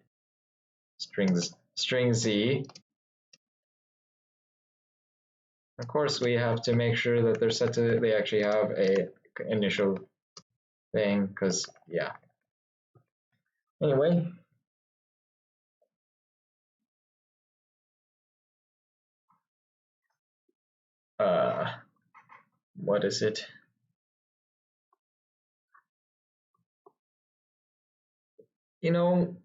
string z. Of course, we have to make sure that they're set to, they actually have a initial thing, because yeah. Anyway, what is it? You know,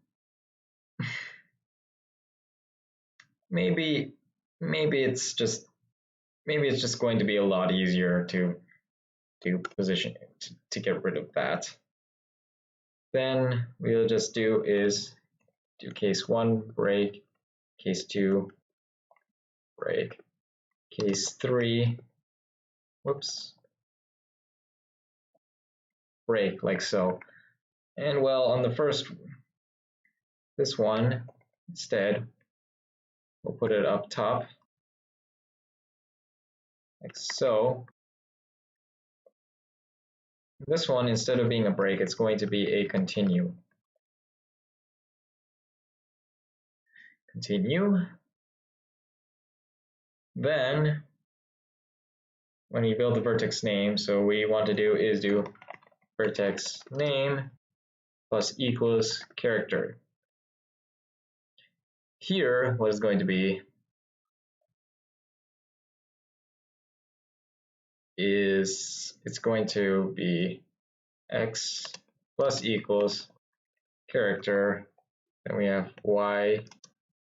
maybe it's just going to be a lot easier to position to get rid of that. Then we'll just do is do case 1 break, case 2 break, case 3 whoops break, like so. And well, on the first, this one instead, we'll put it up top like so. This one, instead of being a break, it's going to be a continue. Continue. Then, when you build the vertex name, so we want to do is do vertex name plus equals character. Here, what is going to be is it's going to be x plus equals character, then we have y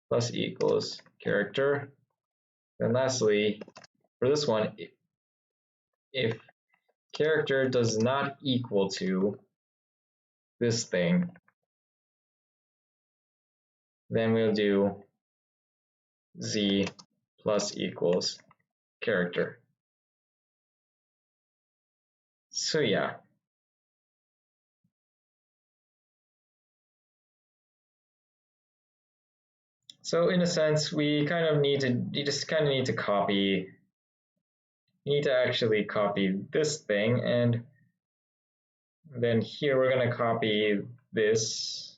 plus equals character. Then lastly, for this one, if character does not equal to this thing, then we'll do z plus equals character. So yeah. So in a sense, we kind of need to, you just kind of need to copy, you need to actually copy this thing, and then here we're going to copy this.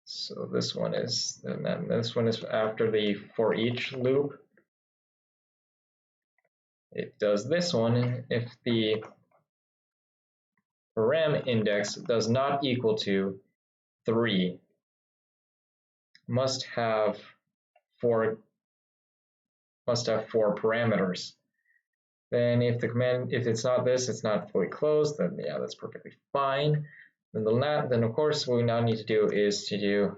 So this one is, and then this one is after the for each loop. It does this one if the param index does not equal to 3. Must have four parameters. Then if the command, if it's not this, it's not fully closed, then yeah, that's perfectly fine. Then of course what we now need to do is to do,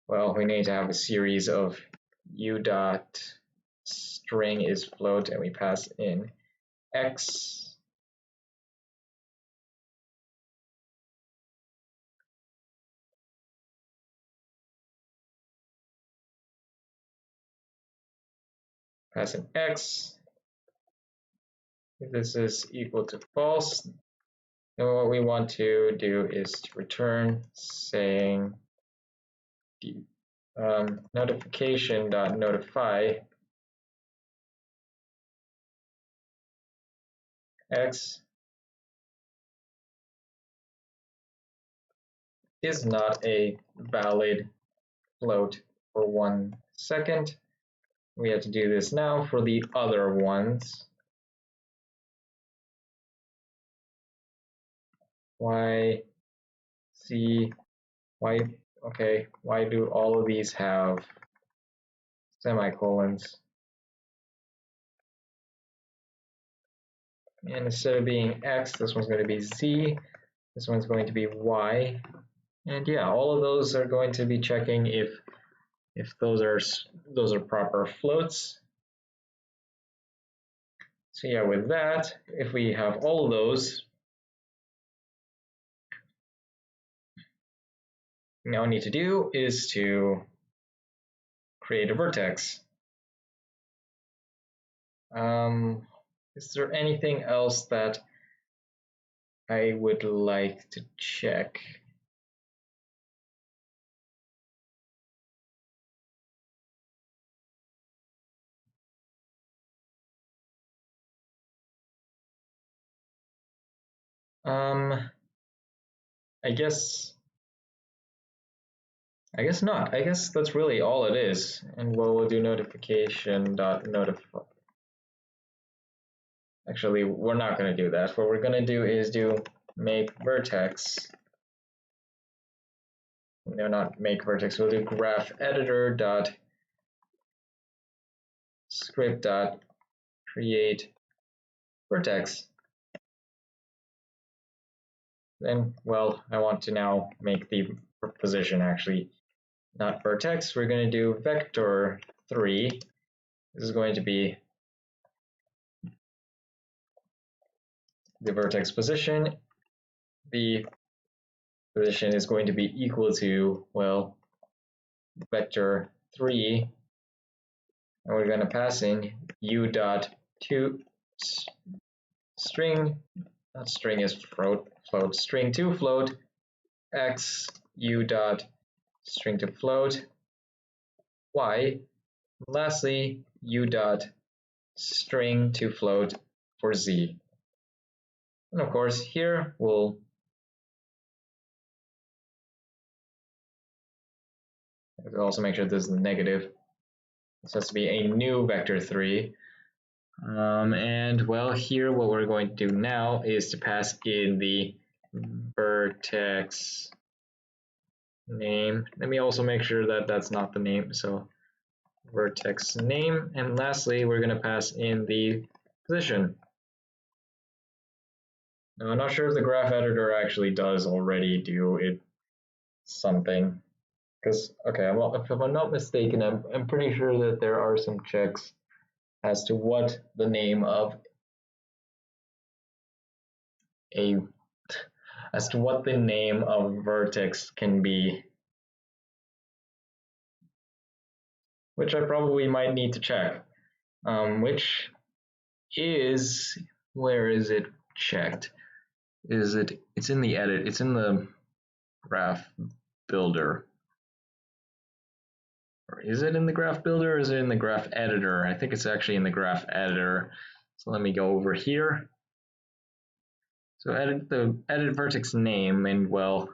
well, we need to have a series of u dot string is float and we pass in x, pass in x. If this is equal to false, then what we want to do is to return saying notification.notify x is not a valid float for 1 second. We have to do this now for the other ones. Why do all of these have semicolons? And instead of being x, this one's going to be z, this one's going to be y. And yeah, all of those are going to be checking if those are proper floats. So yeah, with that, if we have all of those, now we need to do is to create a vertex. Is there anything else that I would like to check? I guess not. I guess that's really all it is. And we'll do notification.notify. Actually, we're not going to do that. What we're going to do is do make vertex. No, not make vertex. We'll do graphEditor.script.create vertex. Then, well, I want to now make the position actually not vertex. We're going to do vector3. This is going to be the vertex position. The position is going to be equal to, well, vector3, and we're going to pass in u.to string, not string is float, string to float, x u.string to float, y, lastly u.string to float for z. And of course here we'll also make sure this is negative. This has to be a new vector3. And well, here what we're going to do now is to pass in the vertex name. Let me also make sure that that's not the name. So vertex name. And lastly, we're going to pass in the position. Now, I'm not sure if the graph editor actually does already do it something. Because, okay, well, if I'm not mistaken, I'm pretty sure that there are some checks as to what the name of vertex can be, which I probably might need to check. Which is, where is it checked? It's in the edit, it's in the graph builder. Or is it in the graph builder or is it in the graph editor? I think it's actually in the graph editor. So let me go over here. So edit vertex name, and well,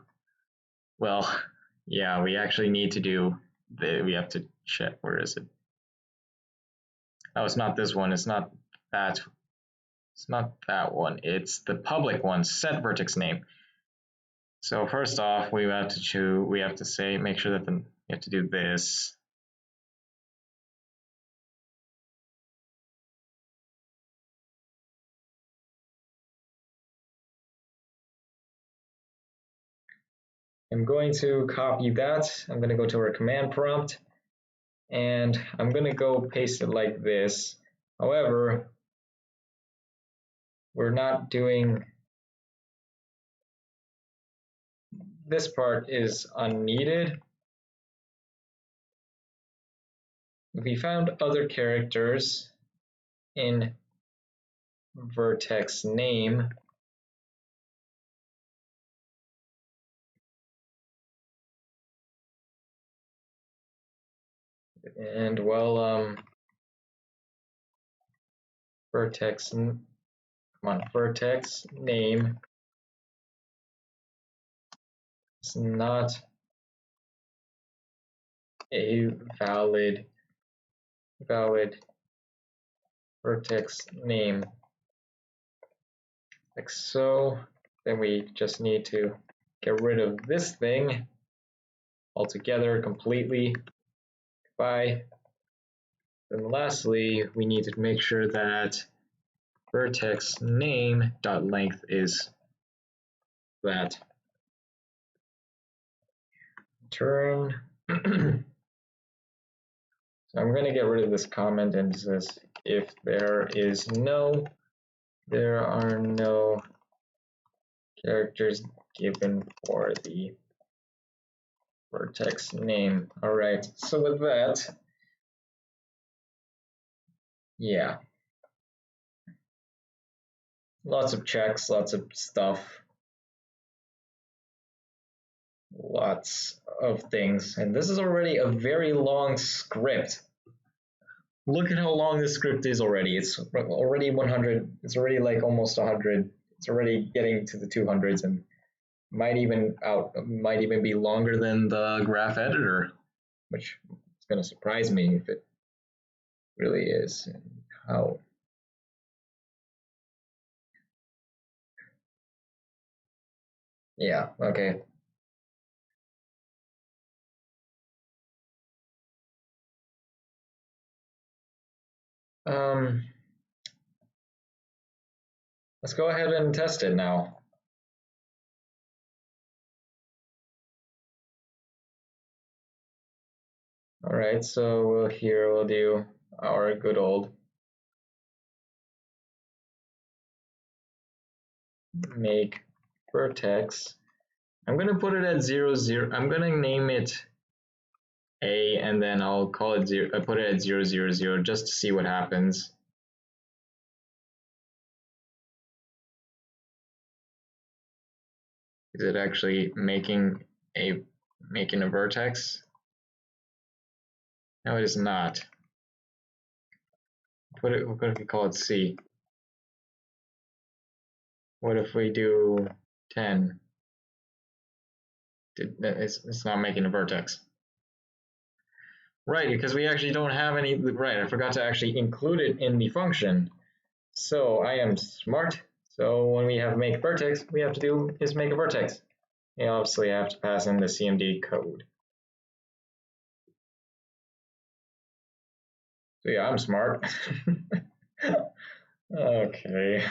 yeah, we actually need to do we have to check, where is it? Oh, it's not this one, it's not that one, it's the public one, set vertex name. So first off, we have to say, make sure that you have to do this. I'm going to copy that. I'm going to go to our command prompt. and I'm going to go paste it like this. However, we're not doing, this part is unneeded. We found other characters in vertex name. And well, vertex name is not a valid vertex name, like so. Then we just need to get rid of this thing altogether completely. Bye. Then lastly, we need to make sure that vertex name dot length is that. Turn. So I'm going to get rid of this comment and it says if there are no characters given for the vertex name. All right, so with that, yeah, lots of checks, lots of stuff, lots of things, and this is already a very long script. Look at how long this script is already. It's already 100. It's already like almost 100. It's already getting to the 200s and might even be longer than the graph editor, which is going to surprise me if it really is. And how? Yeah. Okay. Let's go ahead and test it now. All right, so here we'll do our good old make vertex. I'm going to put it at 0, 0. I'm going to name it A, and then I'll call it 0. I put it at 0, 0, 0 just to see what happens. Is it actually making a vertex? No, it is not. What if we call it C? What if we do 10? It's not making a vertex. Right, because we actually don't have any, right, I forgot to actually include it in the function. So I am smart. So when we have make vertex, we have to do is make a vertex. And obviously I have to pass in the CMD code. So yeah, I'm smart. Okay.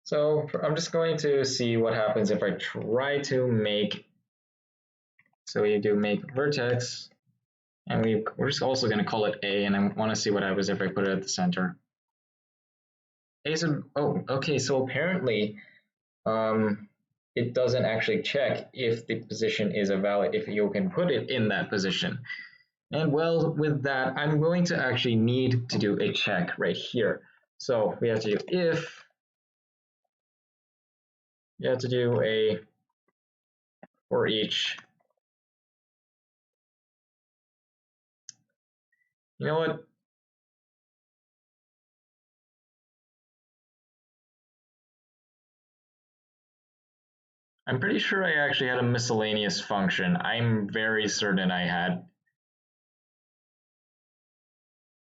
So I'm just going to see what happens if I try to make, so we do make vertex, and we're just also going to call it A, and I want to see what happens if I put it at the center. Oh, okay, so apparently it doesn't actually check if the position is a valid, if you can put it in that position. And well, with that, I'm going to actually need to do a check right here. So we have to do if, you have to do a for each. You know what? I'm pretty sure I actually had a miscellaneous function. I'm very certain I had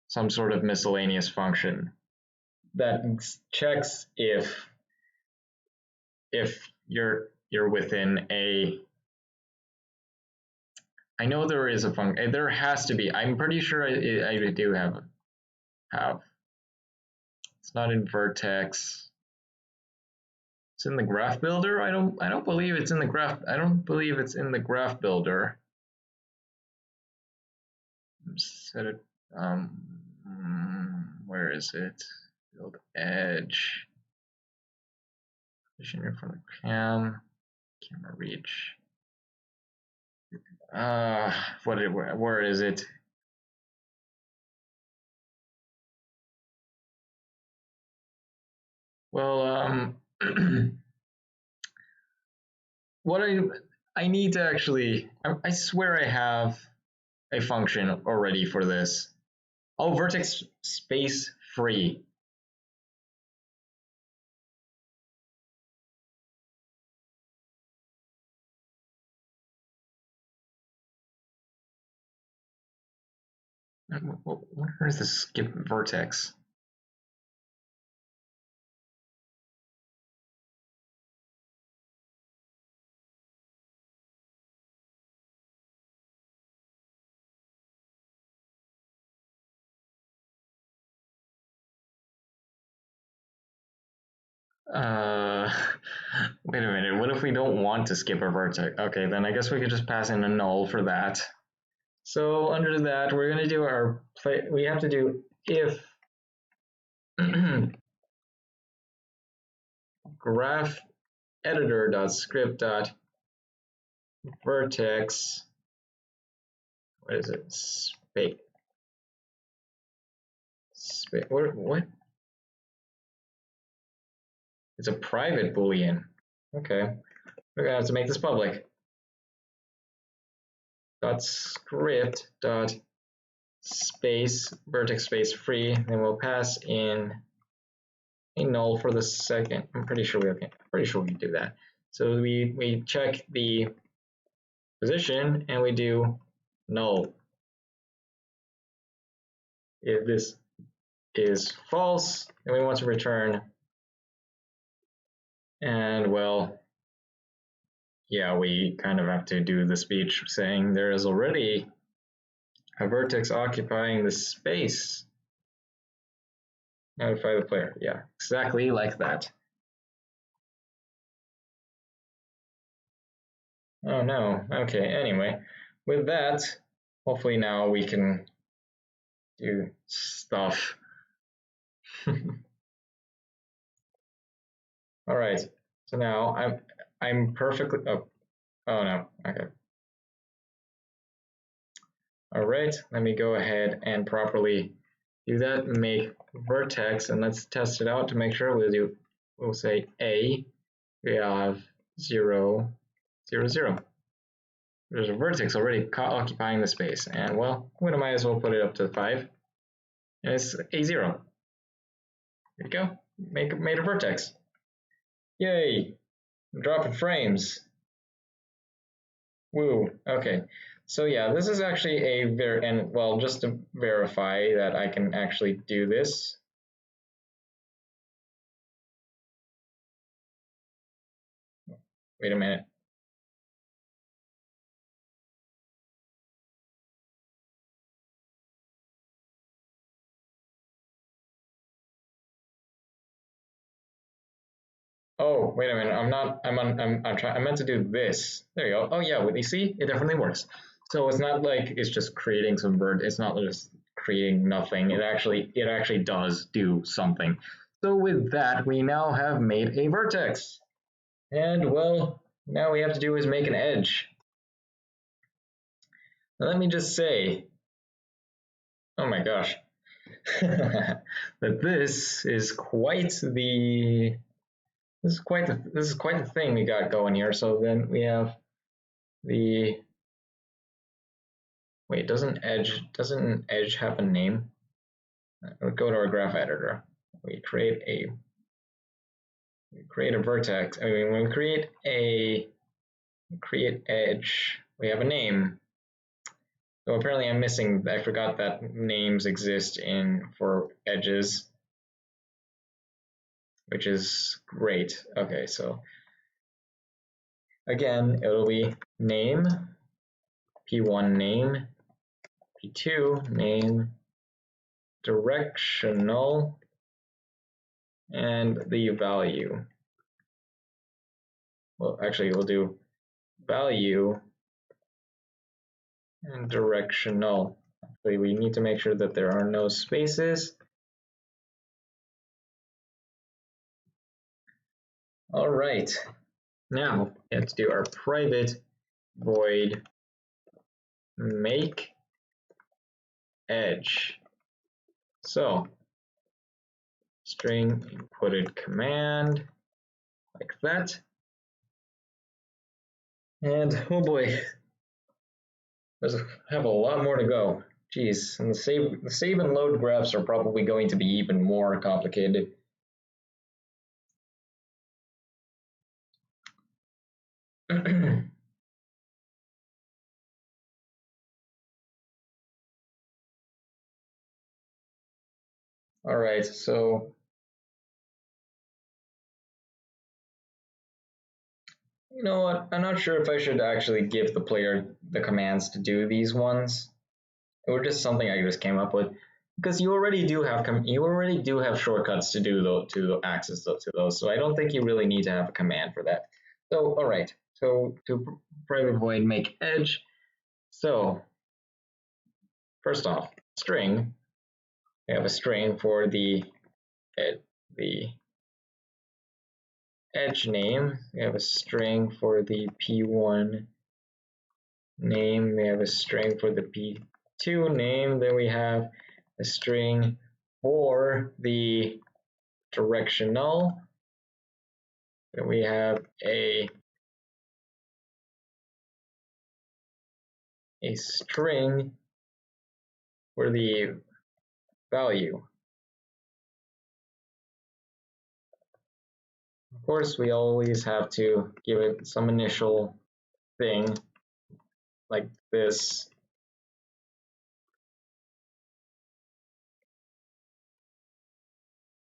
some sort of miscellaneous function that checks if you're within a, I know there is a function, there has to be, I'm pretty sure I do have, it's not in vertex. It's in the graph builder. I don't believe it's in the graph. I don't believe it's in the graph builder. set it, where is it? Build edge. Position in front of camera reach. Where is it? Well, what I need to actually, I swear I have a function already for this. Oh, vertex space free. Where is the skip vertex? Wait a minute. What if we don't want to skip a vertex? Okay, then I guess we could just pass in a null for that. So under that, we're going to do our play. We have to do if graphEditor.script.vertex. What is it? Space. What? It's a private boolean. Okay, we're gonna have to make this public. .script dot space vertex space free. Then we'll pass in a null for the second. I'm pretty sure we can do that. So we check the position and we do null. If this is false, then we want to return. And well, yeah, we kind of have to do the speech saying there is already a vertex occupying the space. Notify the player. Yeah, exactly like that. Oh no. Okay, anyway, with that, hopefully now we can do stuff. All right. So now I'm perfectly oh no. Okay. All right, let me go ahead and properly do that. Make vertex and let's test it out to make sure. We'll say A. We have 0, 0, 0. There's a vertex already occupying the space, and well, we might as well put it up to 5. And it's a 0. There you go. Made a vertex. Yay! I'm dropping frames. Woo. Okay. So yeah, this is actually just to verify that I can actually do this. Wait a minute. Oh, wait a minute. I meant to do this. There you go. Oh yeah, you see, it definitely works. So it's not like it's just creating some bird. It's not just creating nothing. It actually does do something. So with that, we now have made a vertex. And well, now we have to do is make an edge. Now let me just say, oh my gosh, that this is quite the thing we got going here. So then we have the wait, doesn't edge have a name? We'll go to our graph editor. We create a vertex. I mean, when we create edge, we have a name. So apparently I forgot that names exist for edges, which is great. Okay, so again, it'll be name, P1 name, P2 name, directional, and the value. Well, actually, we'll do value and directional. Actually, we need to make sure that there are no spaces. All right, now we have to do our private void make edge. So string inputted command like that. And oh boy, there's have a lot more to go. Geez, and the save and load graphs are probably going to be even more complicated. All right, so you know what? I'm not sure if I should actually give the player the commands to do these ones. It was just something I just came up with because you already do have shortcuts to do to access to those. So I don't think you really need to have a command for that. So all right, so to private void make edge. So first off, string. We have a string for the edge name. We have a string for the P1 name. We have a string for the P2 name. Then we have a string for the directional. Then we have a string for the value. Of course, we always have to give it some initial thing like this.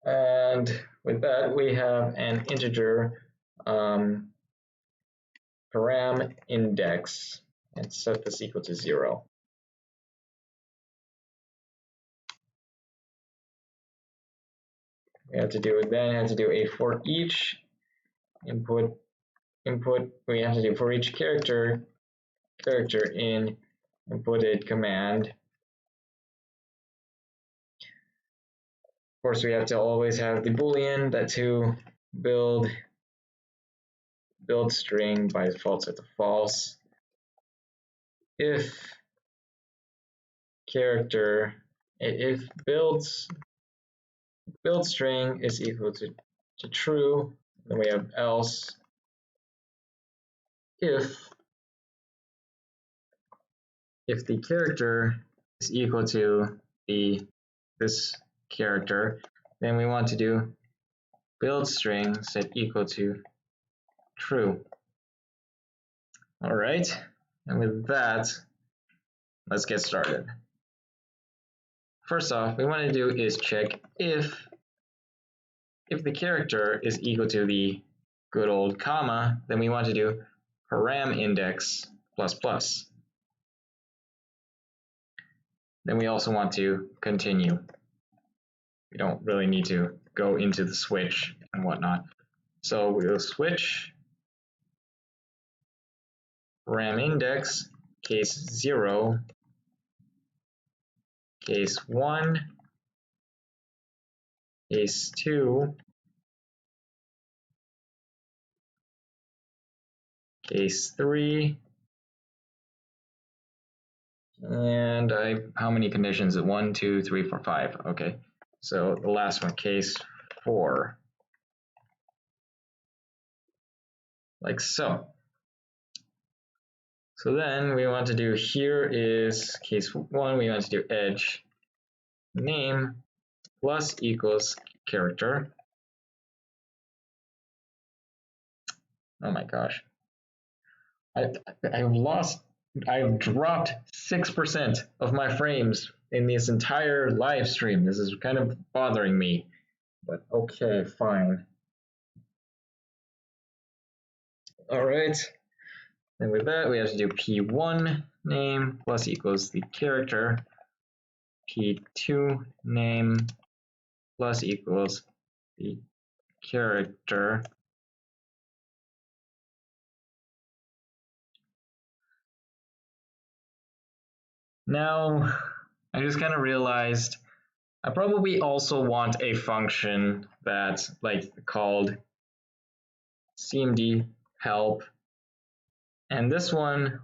And with that, we have an integer param index and set this equal to 0. We have to do a for each input. We have to do for each character in inputted command. Of course, we have to always have the boolean that to build string by default set to false. If build string is equal to true, then we have else. If the character is equal to this character, then we want to do build string set equal to true. All right, and with that, let's get started. First off, we want to do is check if the character is equal to the good old comma, then we want to do param index plus plus. Then we also want to continue. We don't really need to go into the switch and whatnot. So we'll switch param index case 0, case 1, case 2, case 3, and how many conditions? 1, 2, 3, 4, 5. Okay, so the last one, case 4, like so. So then we want to do here is case 1. We want to do edge name plus equals character. Oh my gosh, I've dropped 6% of my frames in this entire live stream. This is kind of bothering me, but okay, fine. All right, and with that, we have to do P1 name plus equals the character, P2 name plus equals the character, now I just kind of realized I probably also want a function that's like called CMD help. And this one,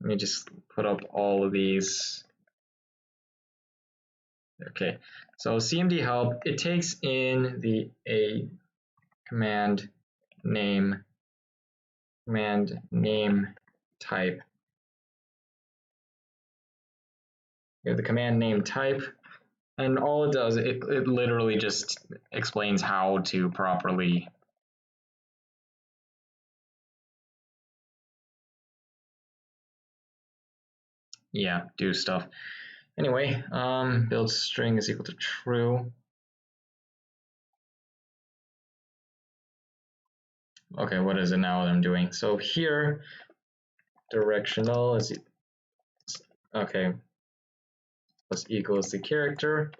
let me just put up all of these. Okay, so CMD help, it takes in the command name type. You have the command name type, and all it does, it literally just explains how to properly do stuff. Anyway, build string is equal to true. Okay, what is it now that I'm doing? So here, directional is okay, plus equals the character.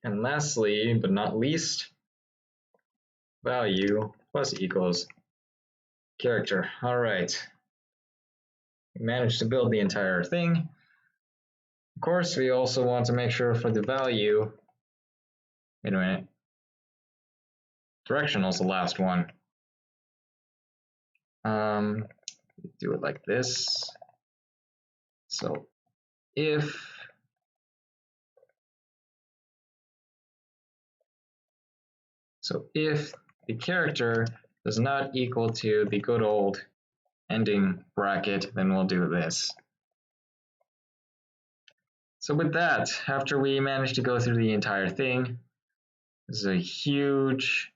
And lastly, but not least, value plus equals character. All right, we managed to build the entire thing. Of course, we also want to make sure for the value, wait a minute, directional is the last one. Do it like this. So if the character does not equal to the good old ending bracket, then we'll do this. So with that, after we manage to go through the entire thing, this is a huge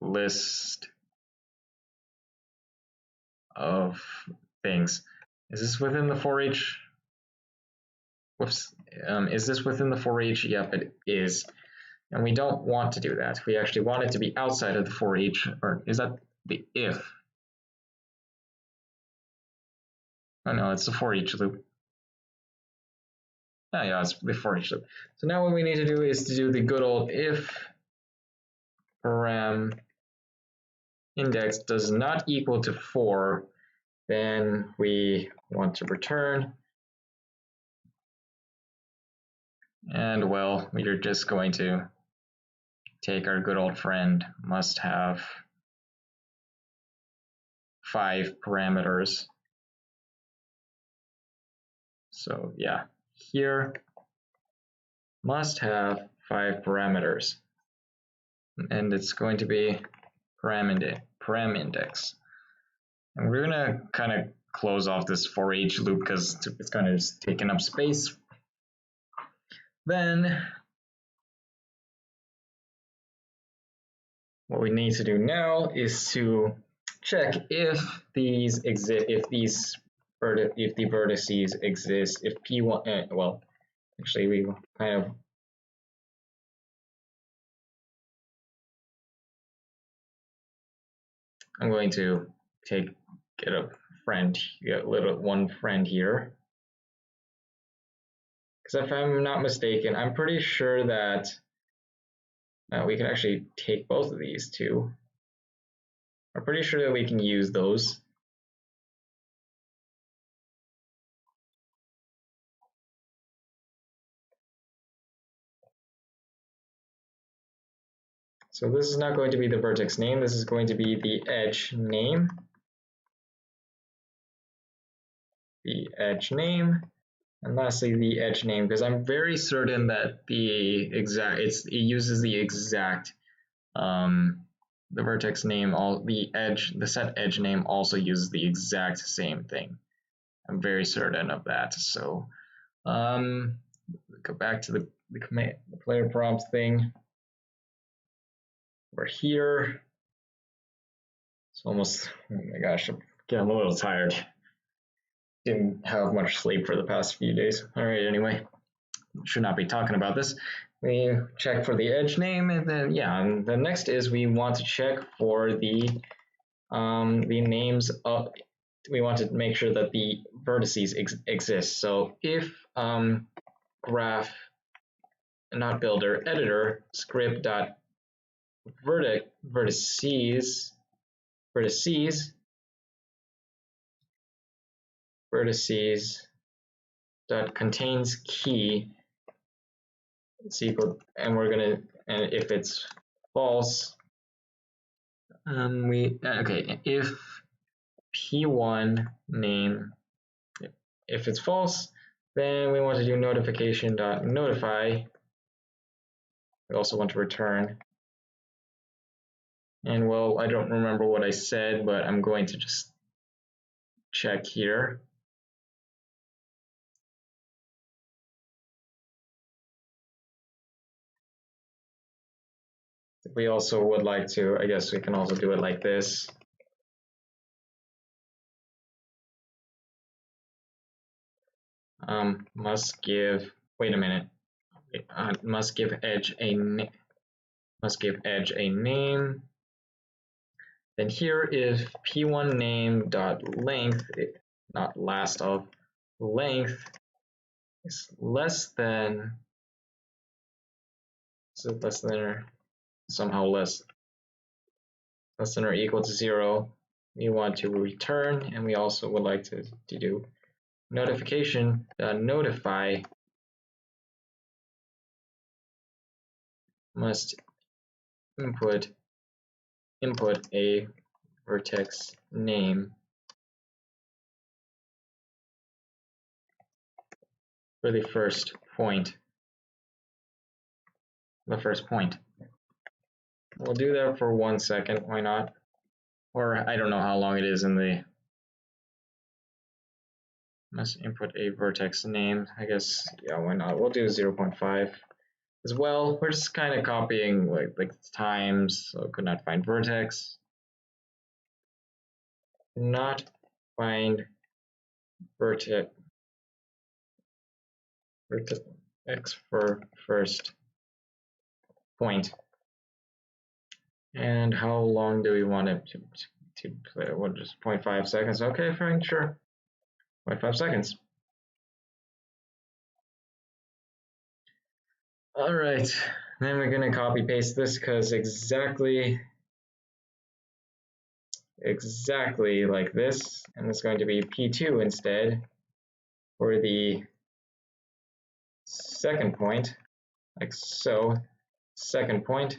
list of things. Is this within the for each? Whoops. Is this within the for each? Yep, it is. And we don't want to do that. We actually want it to be outside of the for each, or is that the if? Oh no, it's the for each loop. Oh yeah, it's the for each loop. So now what we need to do is to do the good old if param index does not equal to 4, then we want to return. And well, we're just going to take our good old friend must have 5 parameters. So yeah, here must have 5 parameters. And it's going to be param index. And we're gonna kind of close off this for each loop because it's kind of just taking up space. Then what we need to do now is to check if these exist, if the vertices exist, if P1, well, actually we kind of I'm going to get a friend, one friend here. Because if I'm not mistaken, I'm pretty sure that we can actually take both of these too. I'm pretty sure that we can use those. So this is not going to be the vertex name, this is going to be the edge name. The edge name, and lastly the edge name, because I'm very certain that it uses the exact the vertex name, the set edge name also uses the exact same thing. I'm very certain of that. So go back to the player prompt thing. We're here. It's almost, oh my gosh, I'm getting a little tired. Didn't have much sleep for the past few days. All right, anyway, should not be talking about this. We check for the edge name, and then and the next is we want to check for the names of. We want to make sure that the vertices exist. So if graph, not builder, editor script dot vertices dot contains key is equal, and we're gonna, and if it's false, if p1 name, if it's false, then we want to do notification dot notify. We also want to return. And well, I don't remember what I said, but I'm going to just check here. We also would like to, I guess we can also do it like this. Must give, wait a minute, must give edge a name. Then here if p1 name dot length, not last of, length is less than, so less than or somehow less than or equal to 0, we want to return, and we also would like to do notification notify must input a vertex name for the first point. We'll do that for 1 second, why not? Or I don't know how long it is in the must input a vertex name. I guess, yeah, why not? We'll do 0.5 as well. We're just kind of copying like times, so could not find vertex. Not find vertex for first point. And how long do we want it to play? What, just 0.5 seconds? Okay, fine, sure. 0.5 seconds. All right, then we're gonna copy paste this because exactly like this, and it's going to be P2 instead for the second point, like so. Second point.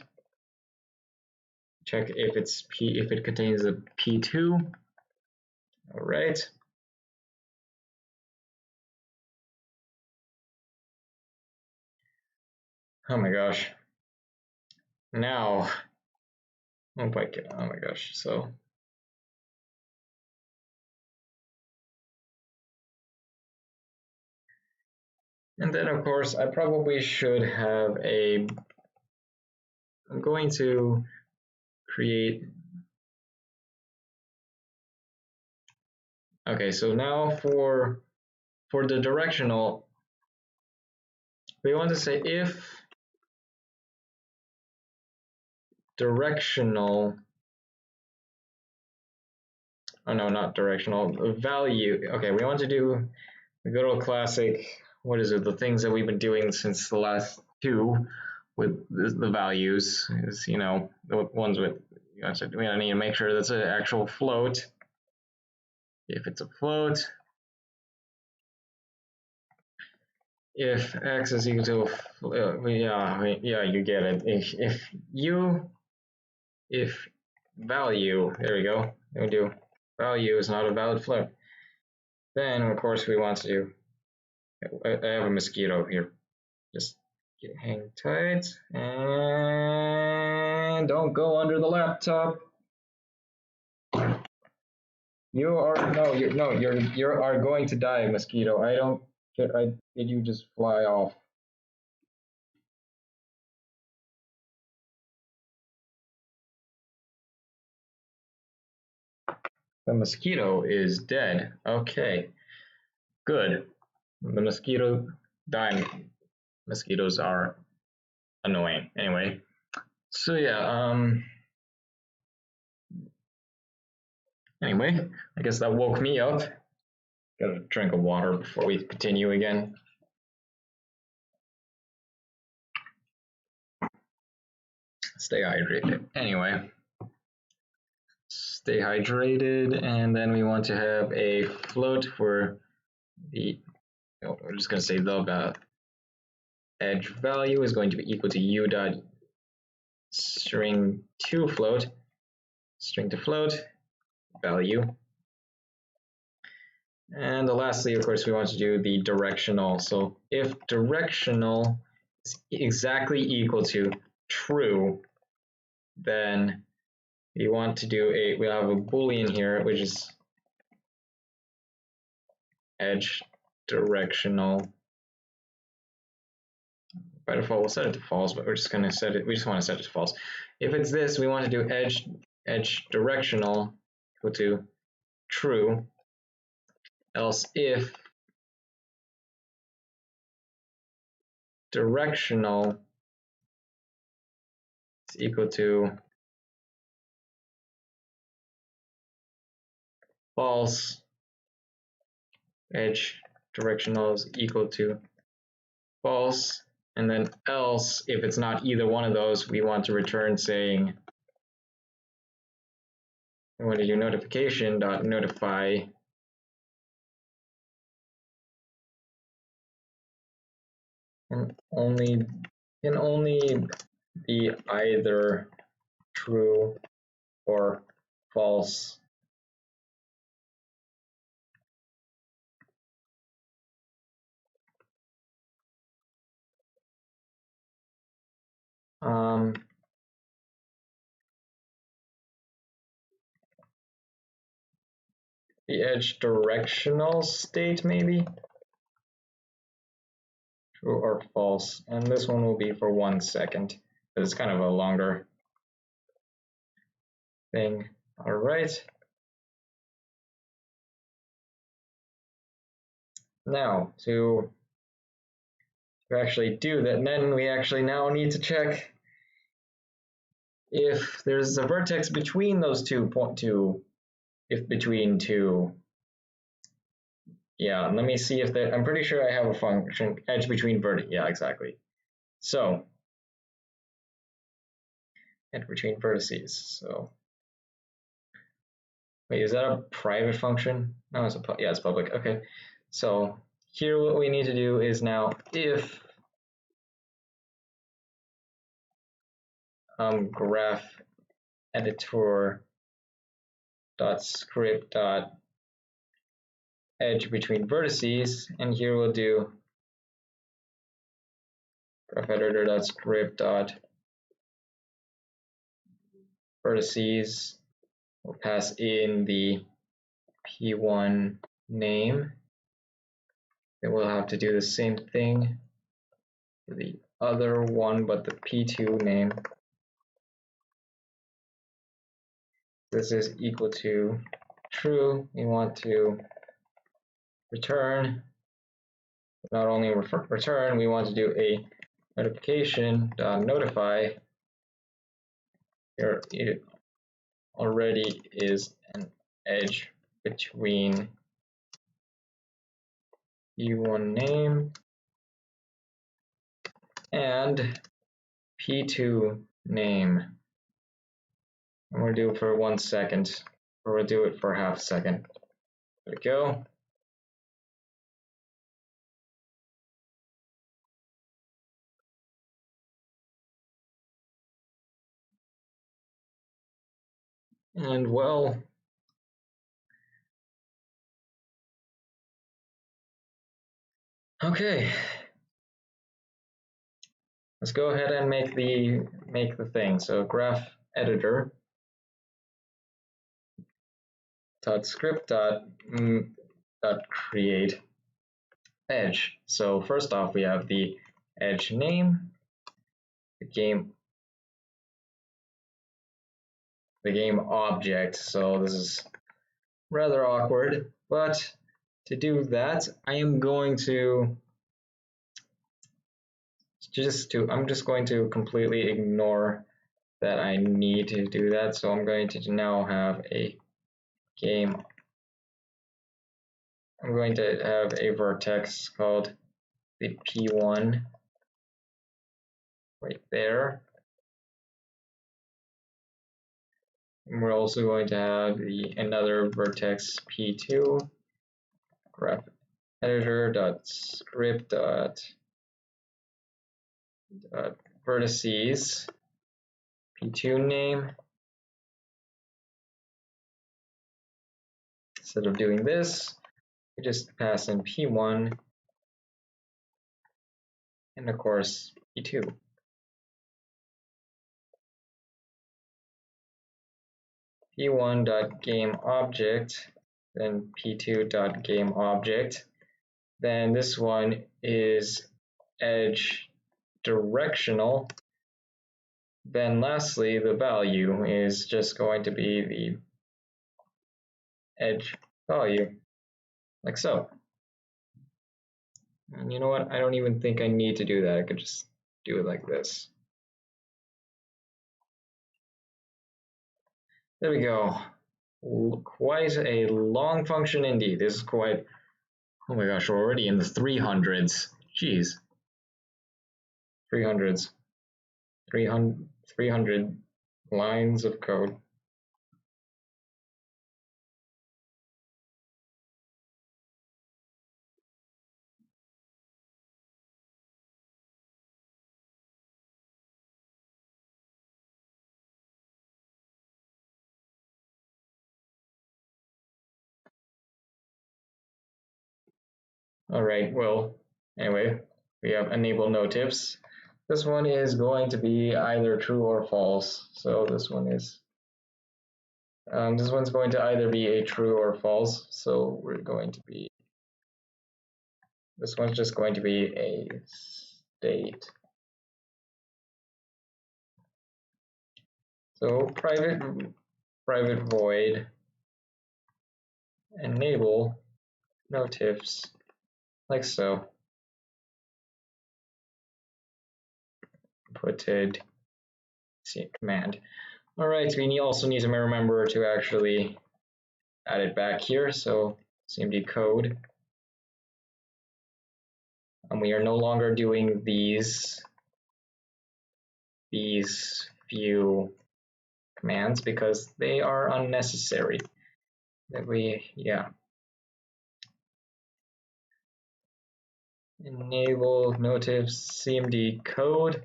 Check if it's if it contains a P2. All right. Oh my gosh. Now, oh my gosh. So. And then of course I probably should have I'm going to create, okay, so now for the directional, we want to say if directional, oh no, not directional, value, okay, we want to do the good old classic, what is it, the things that we've been doing since the last two with the values, is, you know, the ones with, we need to make sure that's an actual float. If it's a float, if x is equal to, yeah, you get it. If value, there we go, then we do value is not a valid float, then of course we want to, I have a mosquito here, just hang tight and don't go under the laptop. You are you are going to die, mosquito. I don't care. Did you just fly off? The mosquito is dead. Okay, good. The mosquito died. Mosquitoes are annoying. Anyway, so yeah. Anyway, I guess that woke me up. Got a drink of water before we continue again. Stay hydrated. Anyway, stay hydrated, and then we want to have a float for the, we're just going to say the edge value is going to be equal to u dot string to float, string to float value. And lastly, of course, we want to do the directional. So if directional is exactly equal to true, then we want to do we'll have a Boolean here, which is edge directional. By default, we'll set it to false, but we're just going to set it, we just want to set it to false. If it's this, we want to do edge directional equal to true, else if directional is equal to false, edge directional is equal to false, and then else, if it's not either one of those, we want to return saying, we want to do notification.notify and can only be either true or false. The edge directional state maybe, true or false, and this one will be for 1 second. It's kind of a longer thing. All right. Now to actually do that, and then we actually now need to check if there's a vertex between those if between two. Yeah, let me see if I'm pretty sure I have a function edge between vertex. Yeah, exactly. So edge between vertices. So wait, is that a private function? No, it's it's public. Okay. So here what we need to do is now if graphEditor .script edge between vertices, and here we'll do graphEditor.script vertices. We'll pass in the p1 name. Then we'll have to do the same thing for the other one, but the p2 name. This is equal to true. We want to return, not only return, we want to do a notification.notify. Here it already is an edge between p1 name and p2 name. And we'll do it for 1 second, or we'll do it for half a second. There we go. And well, okay. Let's go ahead and make the thing. So graphEditor .script .create edge. So first off, we have the edge name, the game object. So this is rather awkward, but to do that, I am going to I'm just going to completely ignore that I need to do that. So I'm going to now have a game. I'm going to have a vertex called the P1 right there. And we're also going to have another vertex p2 graphEditor.script vertices p2 name. Instead of doing this, we just pass in p1 and of course p2. p1.gameObject, then p2.gameObject. Then this one is edge directional. Then lastly, the value is just going to be the edge value, like so. And you know what? I don't even think I need to do that. I could just do it like this. There we go. Quite a long function indeed. This is quite, oh my gosh, we're already in the 300s. Jeez. 300s. 300 lines of code. All right, well, anyway, we have enable notifs. This one is going to be either true or false. So this one is, this one's going to either be a true or false. So we're going to be, this one's just going to be a state. So private void enable notifs, like so. Inputted command. All right, we also need to remember to actually add it back here. So CMD code. And we are no longer doing these few commands because they are unnecessary. Enable notifs CMD code,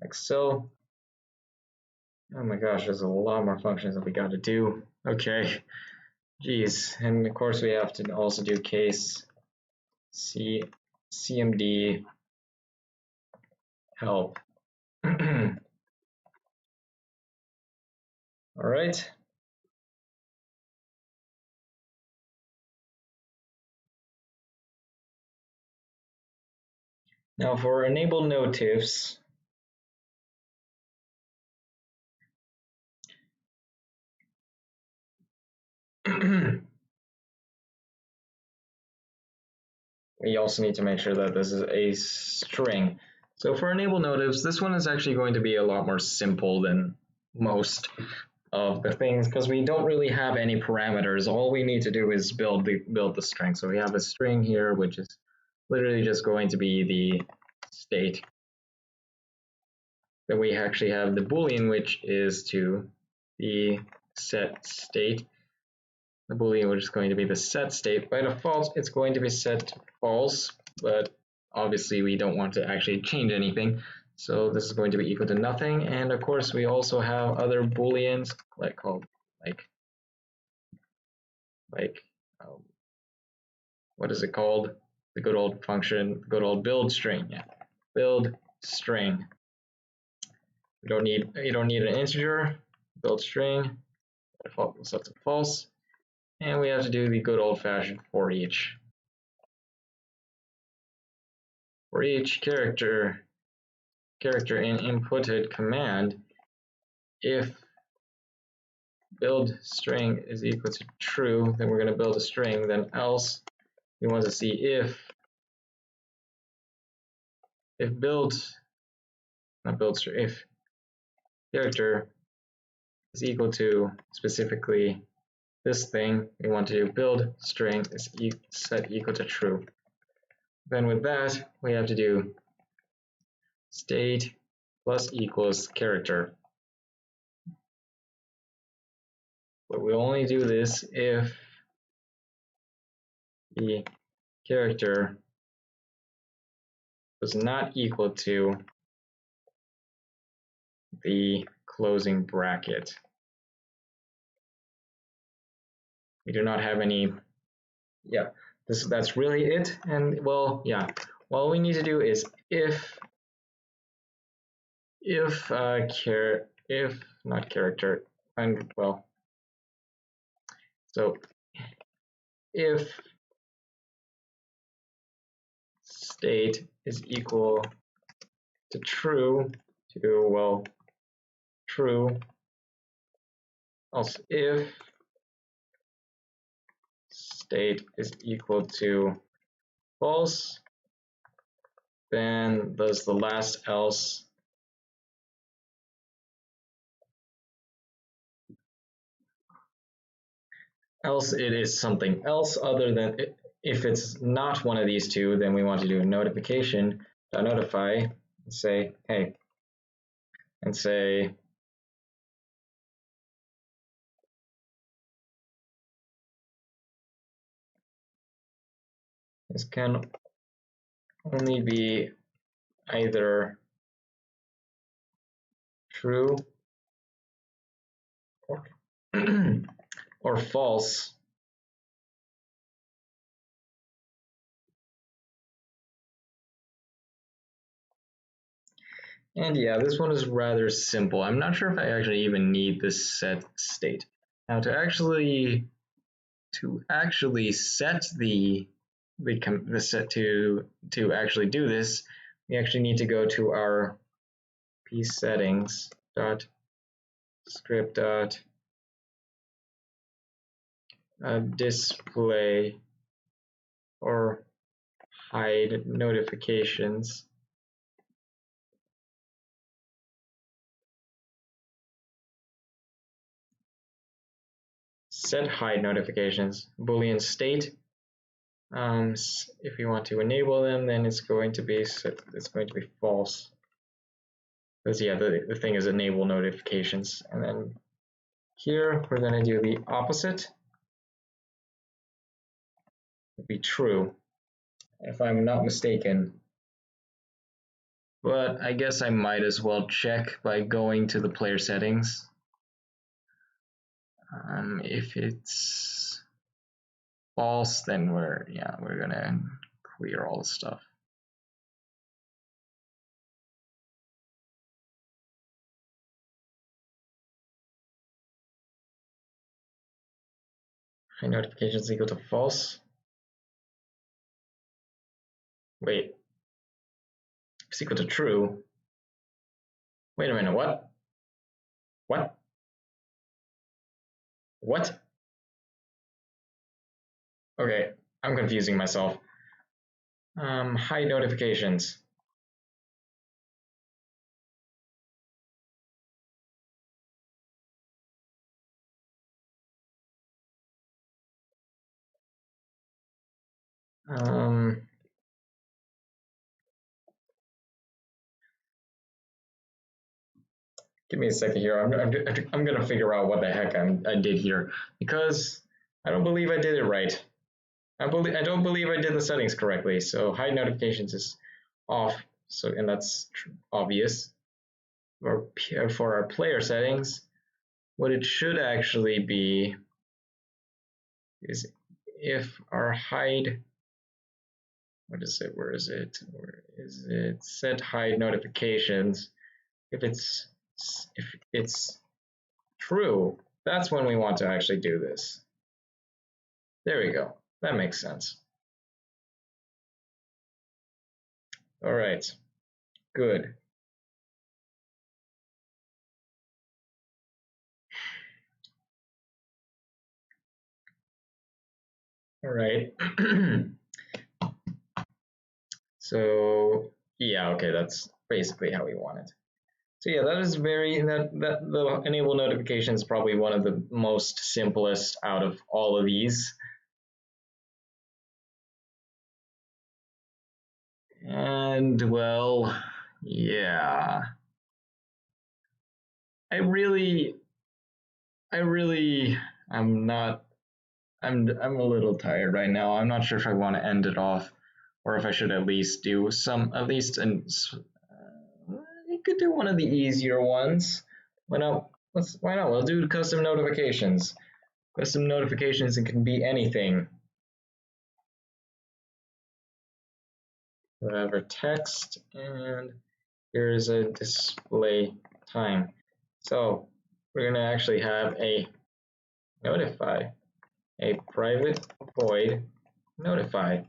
like so. Oh my gosh, there's a lot more functions that we got to do. Okay, geez, and of course we have to also do case CMD help. All right. Now for enable notifs, we also need to make sure that this is a string. So for enable notifs, this one is actually going to be a lot more simple than most of the things because we don't really have any parameters. All we need to do is build the string. So we have a string here, which is literally just going to be the state. Then we actually have the Boolean, which is to the set state. The Boolean, which is going to be the set state. By default, it's going to be set to false, but obviously we don't want to actually change anything. So this is going to be equal to nothing. And of course, we also have other Booleans like what is it called? The good old function, good old build string. Yeah, build string. You don't need an integer. Build string. By default, we'll set to false. And we have to do the good old-fashioned for each. For each character in inputted command, if build string is equal to true, then we're going to build a string. Then else, we want to see if character is equal to specifically this thing, we want to do build string is set equal to true. Then with that, we have to do state plus equals character. but we'll only do this if the character was not equal to the closing bracket. We do not have any, yeah, that's really it. And well, yeah, all we need to do is if not character, and well, so if state is equal to true, true, else if state is equal to false, then does the last else it is something else other than it. If it's not one of these two, then we want to do a notification.notify and say, hey, and say this can only be either true or, or false. And yeah, this one is rather simple. I'm not sure if I actually even need this set state. Now to actually set the set to actually do this, we actually need to go to our piece settings dot script dot display or hide notifications. Set hide notifications, Boolean state. If you want to enable them, then it's going to be false. Because yeah, the thing is enable notifications. And then here we're going to do the opposite. It'd be true, if I'm not mistaken. But I guess I might as well check by going to the player settings. If it's false, then we're gonna clear all the stuff. Hide notifications equal to false. Wait, it's equal to true. Wait a minute, what? What? What? Okay, I'm confusing myself. Hide notifications. Give me a second here. I'm gonna figure out what the heck I did here, because I don't believe I did it right. I don't believe I did the settings correctly. So hide notifications is off. So and that's obvious. For our player settings, what it should actually be is if our hide, what is it? Where is it? Set hide notifications. If it's true, that's when we want to actually do this. There we go. That makes sense. All right, good. All right. So yeah, okay, that's basically how we want it. So yeah, that is the enable notification is probably one of the most simplest out of all of these. And well, yeah, I really I'm a little tired right now. I'm not sure if I want to end it off or if I should at least do you could do one of the easier ones. Why not? Why not? We'll do custom notifications. Custom notifications, it can be anything. Whatever text, and here's a display time. So we're going to actually have a notify, a private void notify.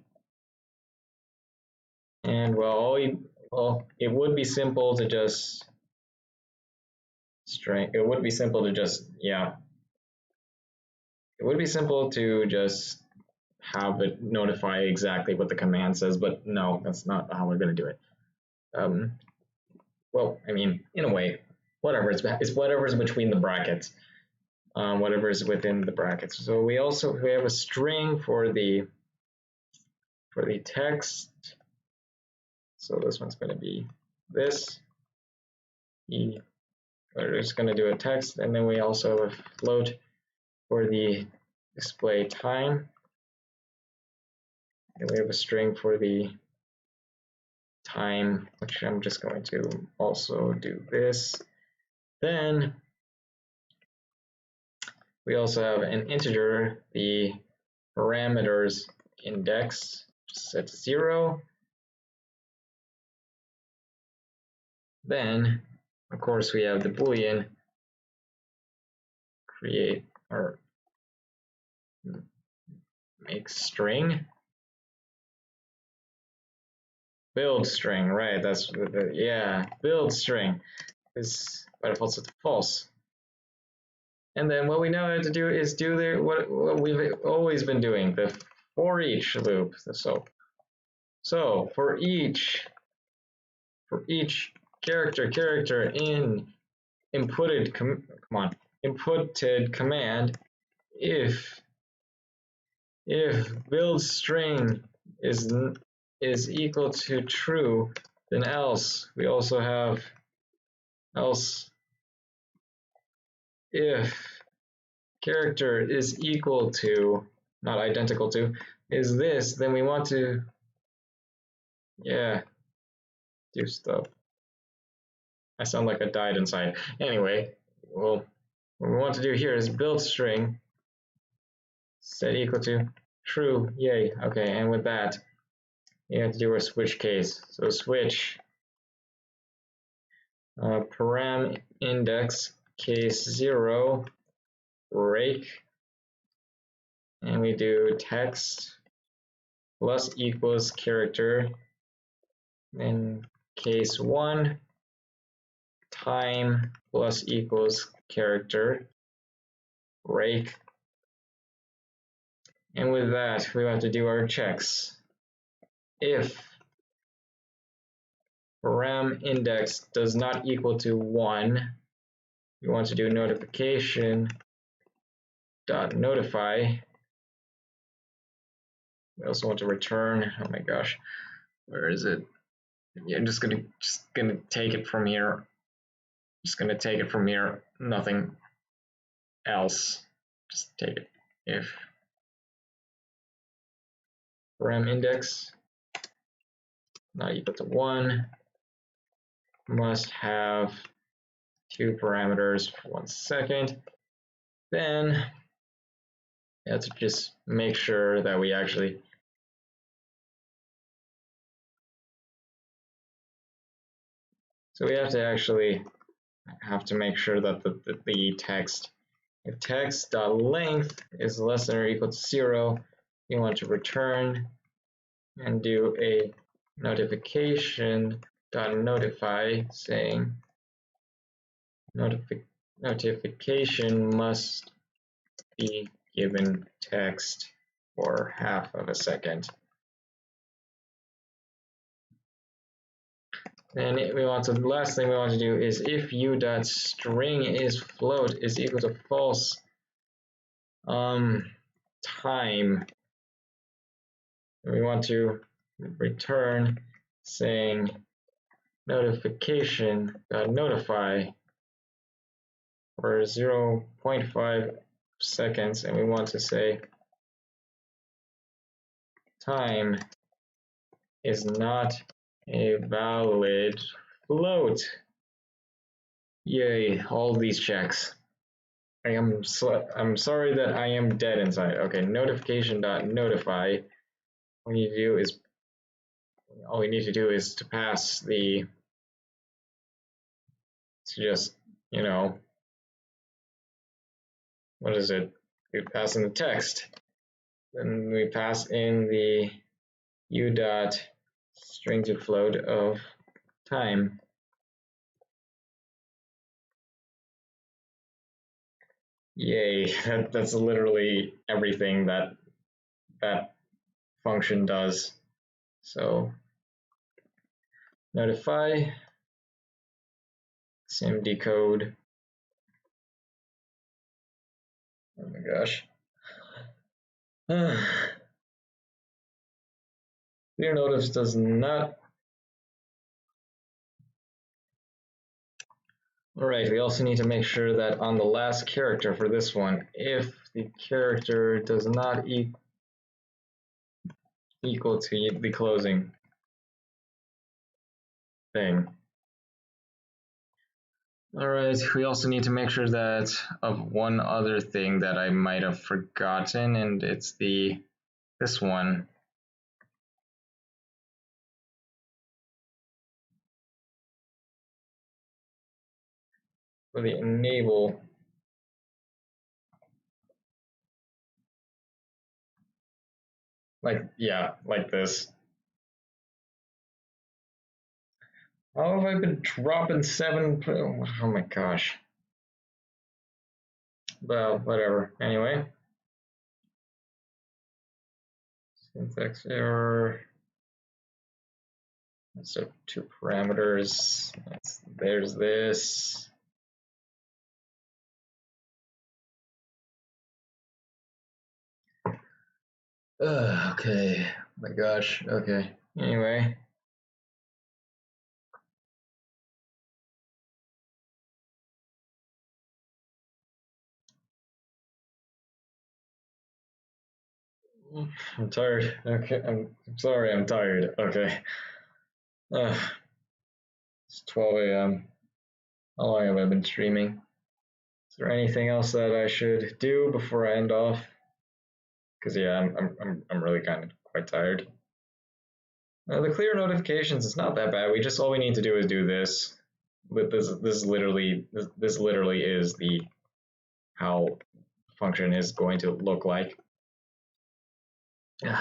And well, it would be simple to just string. It would be simple to just, yeah. It would be simple to just have it notify exactly what the command says, but no, that's not how we're going to do it. Well, I mean, in a way, whatever. It's whatever's between the brackets. Whatever's within the brackets. So we have a string for the text. So this one's going to be this. We're just going to do a text, and then we also have a float for the display time. And we have a string for the time, which I'm just going to also do this. Then we also have an integer, the parameters index, set to 0. Then, of course, we have the Boolean create or make string. Build string, right? That's yeah, build string is by default set to false. And then what we now have to do is do what we've always been doing, the for each loop. So for each character in inputted command, if build string is equal to true, then else. We also have else if character is equal to, not identical to, is this, then we want to, yeah, do stuff. I sound like I died inside. Anyway, well, what we want to do here is build string set equal to true, yay, okay, and with that, you have to do a switch case. So switch param index case 0 break, and we do text plus equals character, then case 1 time plus equals character break, and with that we have to do our checks. If param index does not equal to 1, we want to do notification dot notify. We also want to return, oh my gosh, where is it? Yeah, I'm just gonna take it from here. Just gonna take it from here, nothing else. Just take it. If param index not equal to 1, must have 2 parameters for 1 second, then you have to just make sure that we actually make sure that the text, if text.length is less than or equal to 0, you want to return and do a notification.notify saying notification must be given text for half of a second. And the last thing we want to do is if u.string is float is equal to false time, we want to return saying notification.notify for 0.5 seconds, and we want to say time is not a valid float. Yay, all these checks. I'm sorry that I am dead inside. Okay, notification.notify. All we need to do is to pass the, to just, you know, what is it? We pass in the text. Then we pass in the u dot string to float of time. Yay, that's literally everything that that function does. So notify, cmd code. Oh my gosh. Clear notice does not. All right, we also need to make sure that on the last character for this one, if the character does not equal to the closing thing. All right, we also need to make sure that of one other thing that I might have forgotten, and it's this one. For the enable. Like this. How have I been dropping 7? Oh my gosh. Well, whatever. Anyway. Syntax error. So 2 parameters. There's this. Okay. Oh my gosh. Okay. Anyway. I'm tired. Okay. I'm sorry. I'm tired. Okay. It's 12 a.m. How long have I been streaming? Is there anything else that I should do before I end off? Because yeah, I'm really kind of quite tired. The clear notifications is not that bad. All we need to do is do this. But this literally is the how function is going to look like.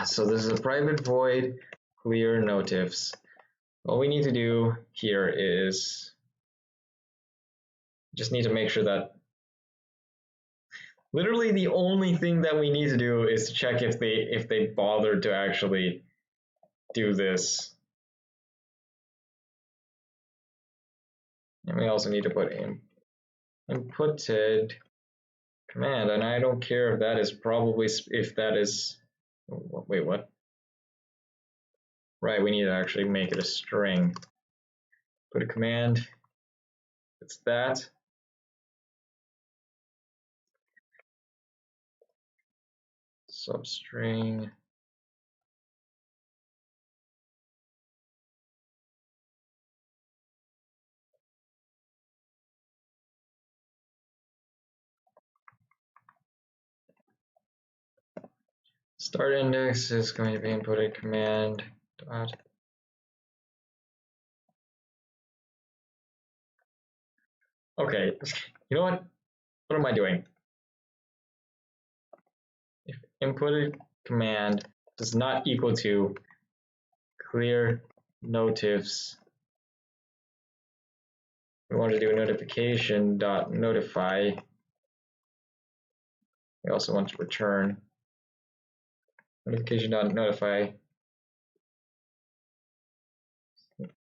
So this is a private void clear notifs. All we need to do here is just need to make sure that literally the only thing that we need to do is to check if they bothered to actually do this. And we also need to put in inputted command, and I don't care if that is wait, what? Right, we need to actually make it a string. Put a command, it's that. Substring. Start index is going to be inputted command dot. Okay, you know what? What am I doing? If inputted command does not equal to clear notifs, we want to do a notification dot notify. We also want to return notification dot notify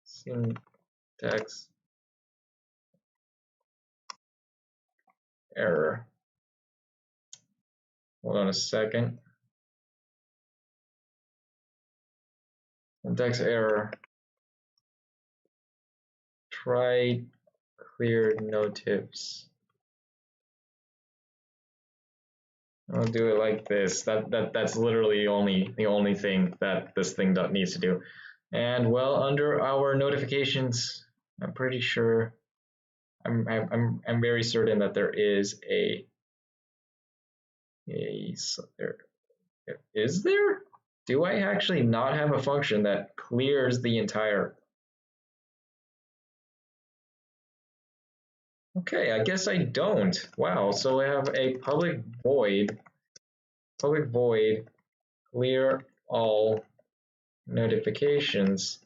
syntax error. Hold on a second. Syntax error. Try clear notifs. I'll do it like this. That's literally the only thing that this thing needs to do. And well, under our notifications, I'm pretty sure, I'm very certain that there is is there? Do I actually not have a function that clears the entire? Okay, I guess I don't. Wow, so I have a public void clear all notifications.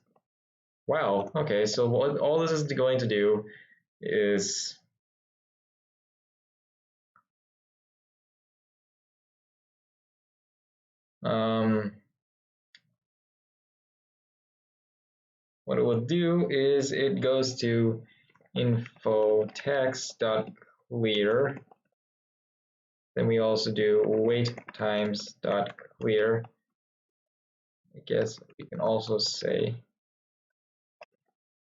Wow, okay, so what all this is going to do is what it will do is it goes to info text.clear. Then we also do wait times.clear. I guess we can also say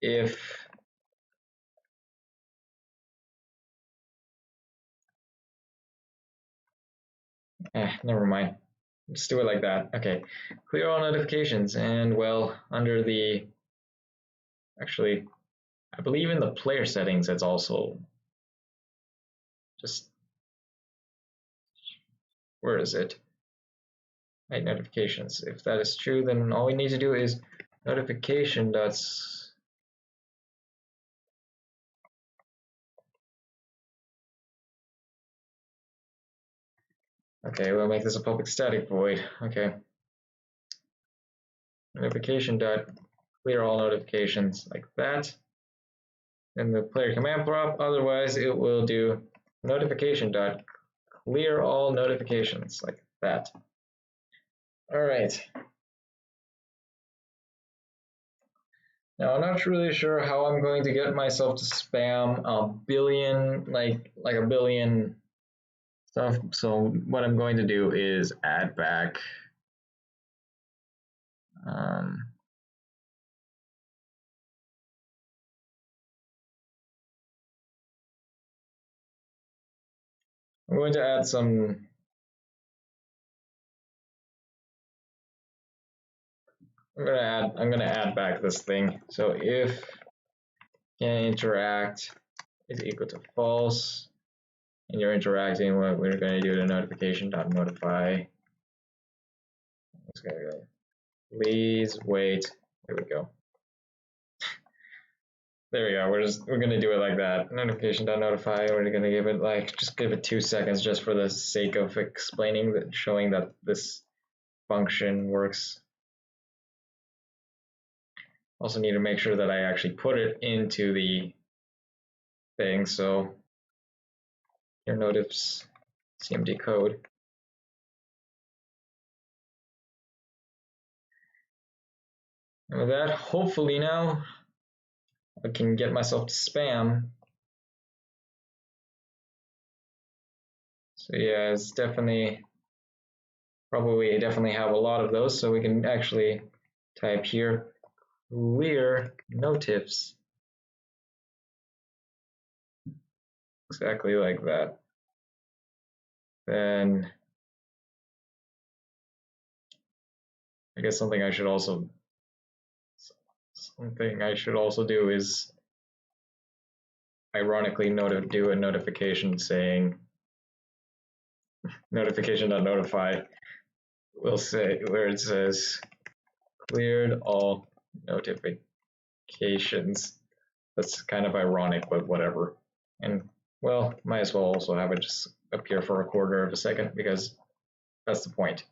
if never mind. Just do it like that. Okay, clear all notifications, and well, under the, actually, I believe in the player settings, it's also just, where is it? Right, notifications. If that is true, then all we need to do is notification dots. Okay, we'll make this a public static void. Okay. Notification dot clear all notifications like that. And the player command prompt, otherwise it will do notification dot clear all notifications like that. All right. Now I'm not really sure how I'm going to get myself to spam a billion, like a billion stuff. So what I'm going to do is add back I'm going to add some I'm gonna add back this thing. So if can interact is equal to false, and you're interacting, what we're going to do to notification.notify. It's going to go, please wait. There we go. There we go. We're going to do it like that. Notification.notify. We're going to give it just give it 2 seconds just for the sake of explaining that, showing that this function works. Also need to make sure that I actually put it into the thing. So your notifs CMD code. And with that, hopefully now I can get myself to spam. So yeah, it's definitely have a lot of those. So we can actually type here clear notifs. Exactly like that. Then I guess something I should also do is ironically do a notification saying notification.notify will say where it says cleared all notifications. That's kind of ironic, but whatever. And well, might as well also have it just appear for a quarter of a second because that's the point.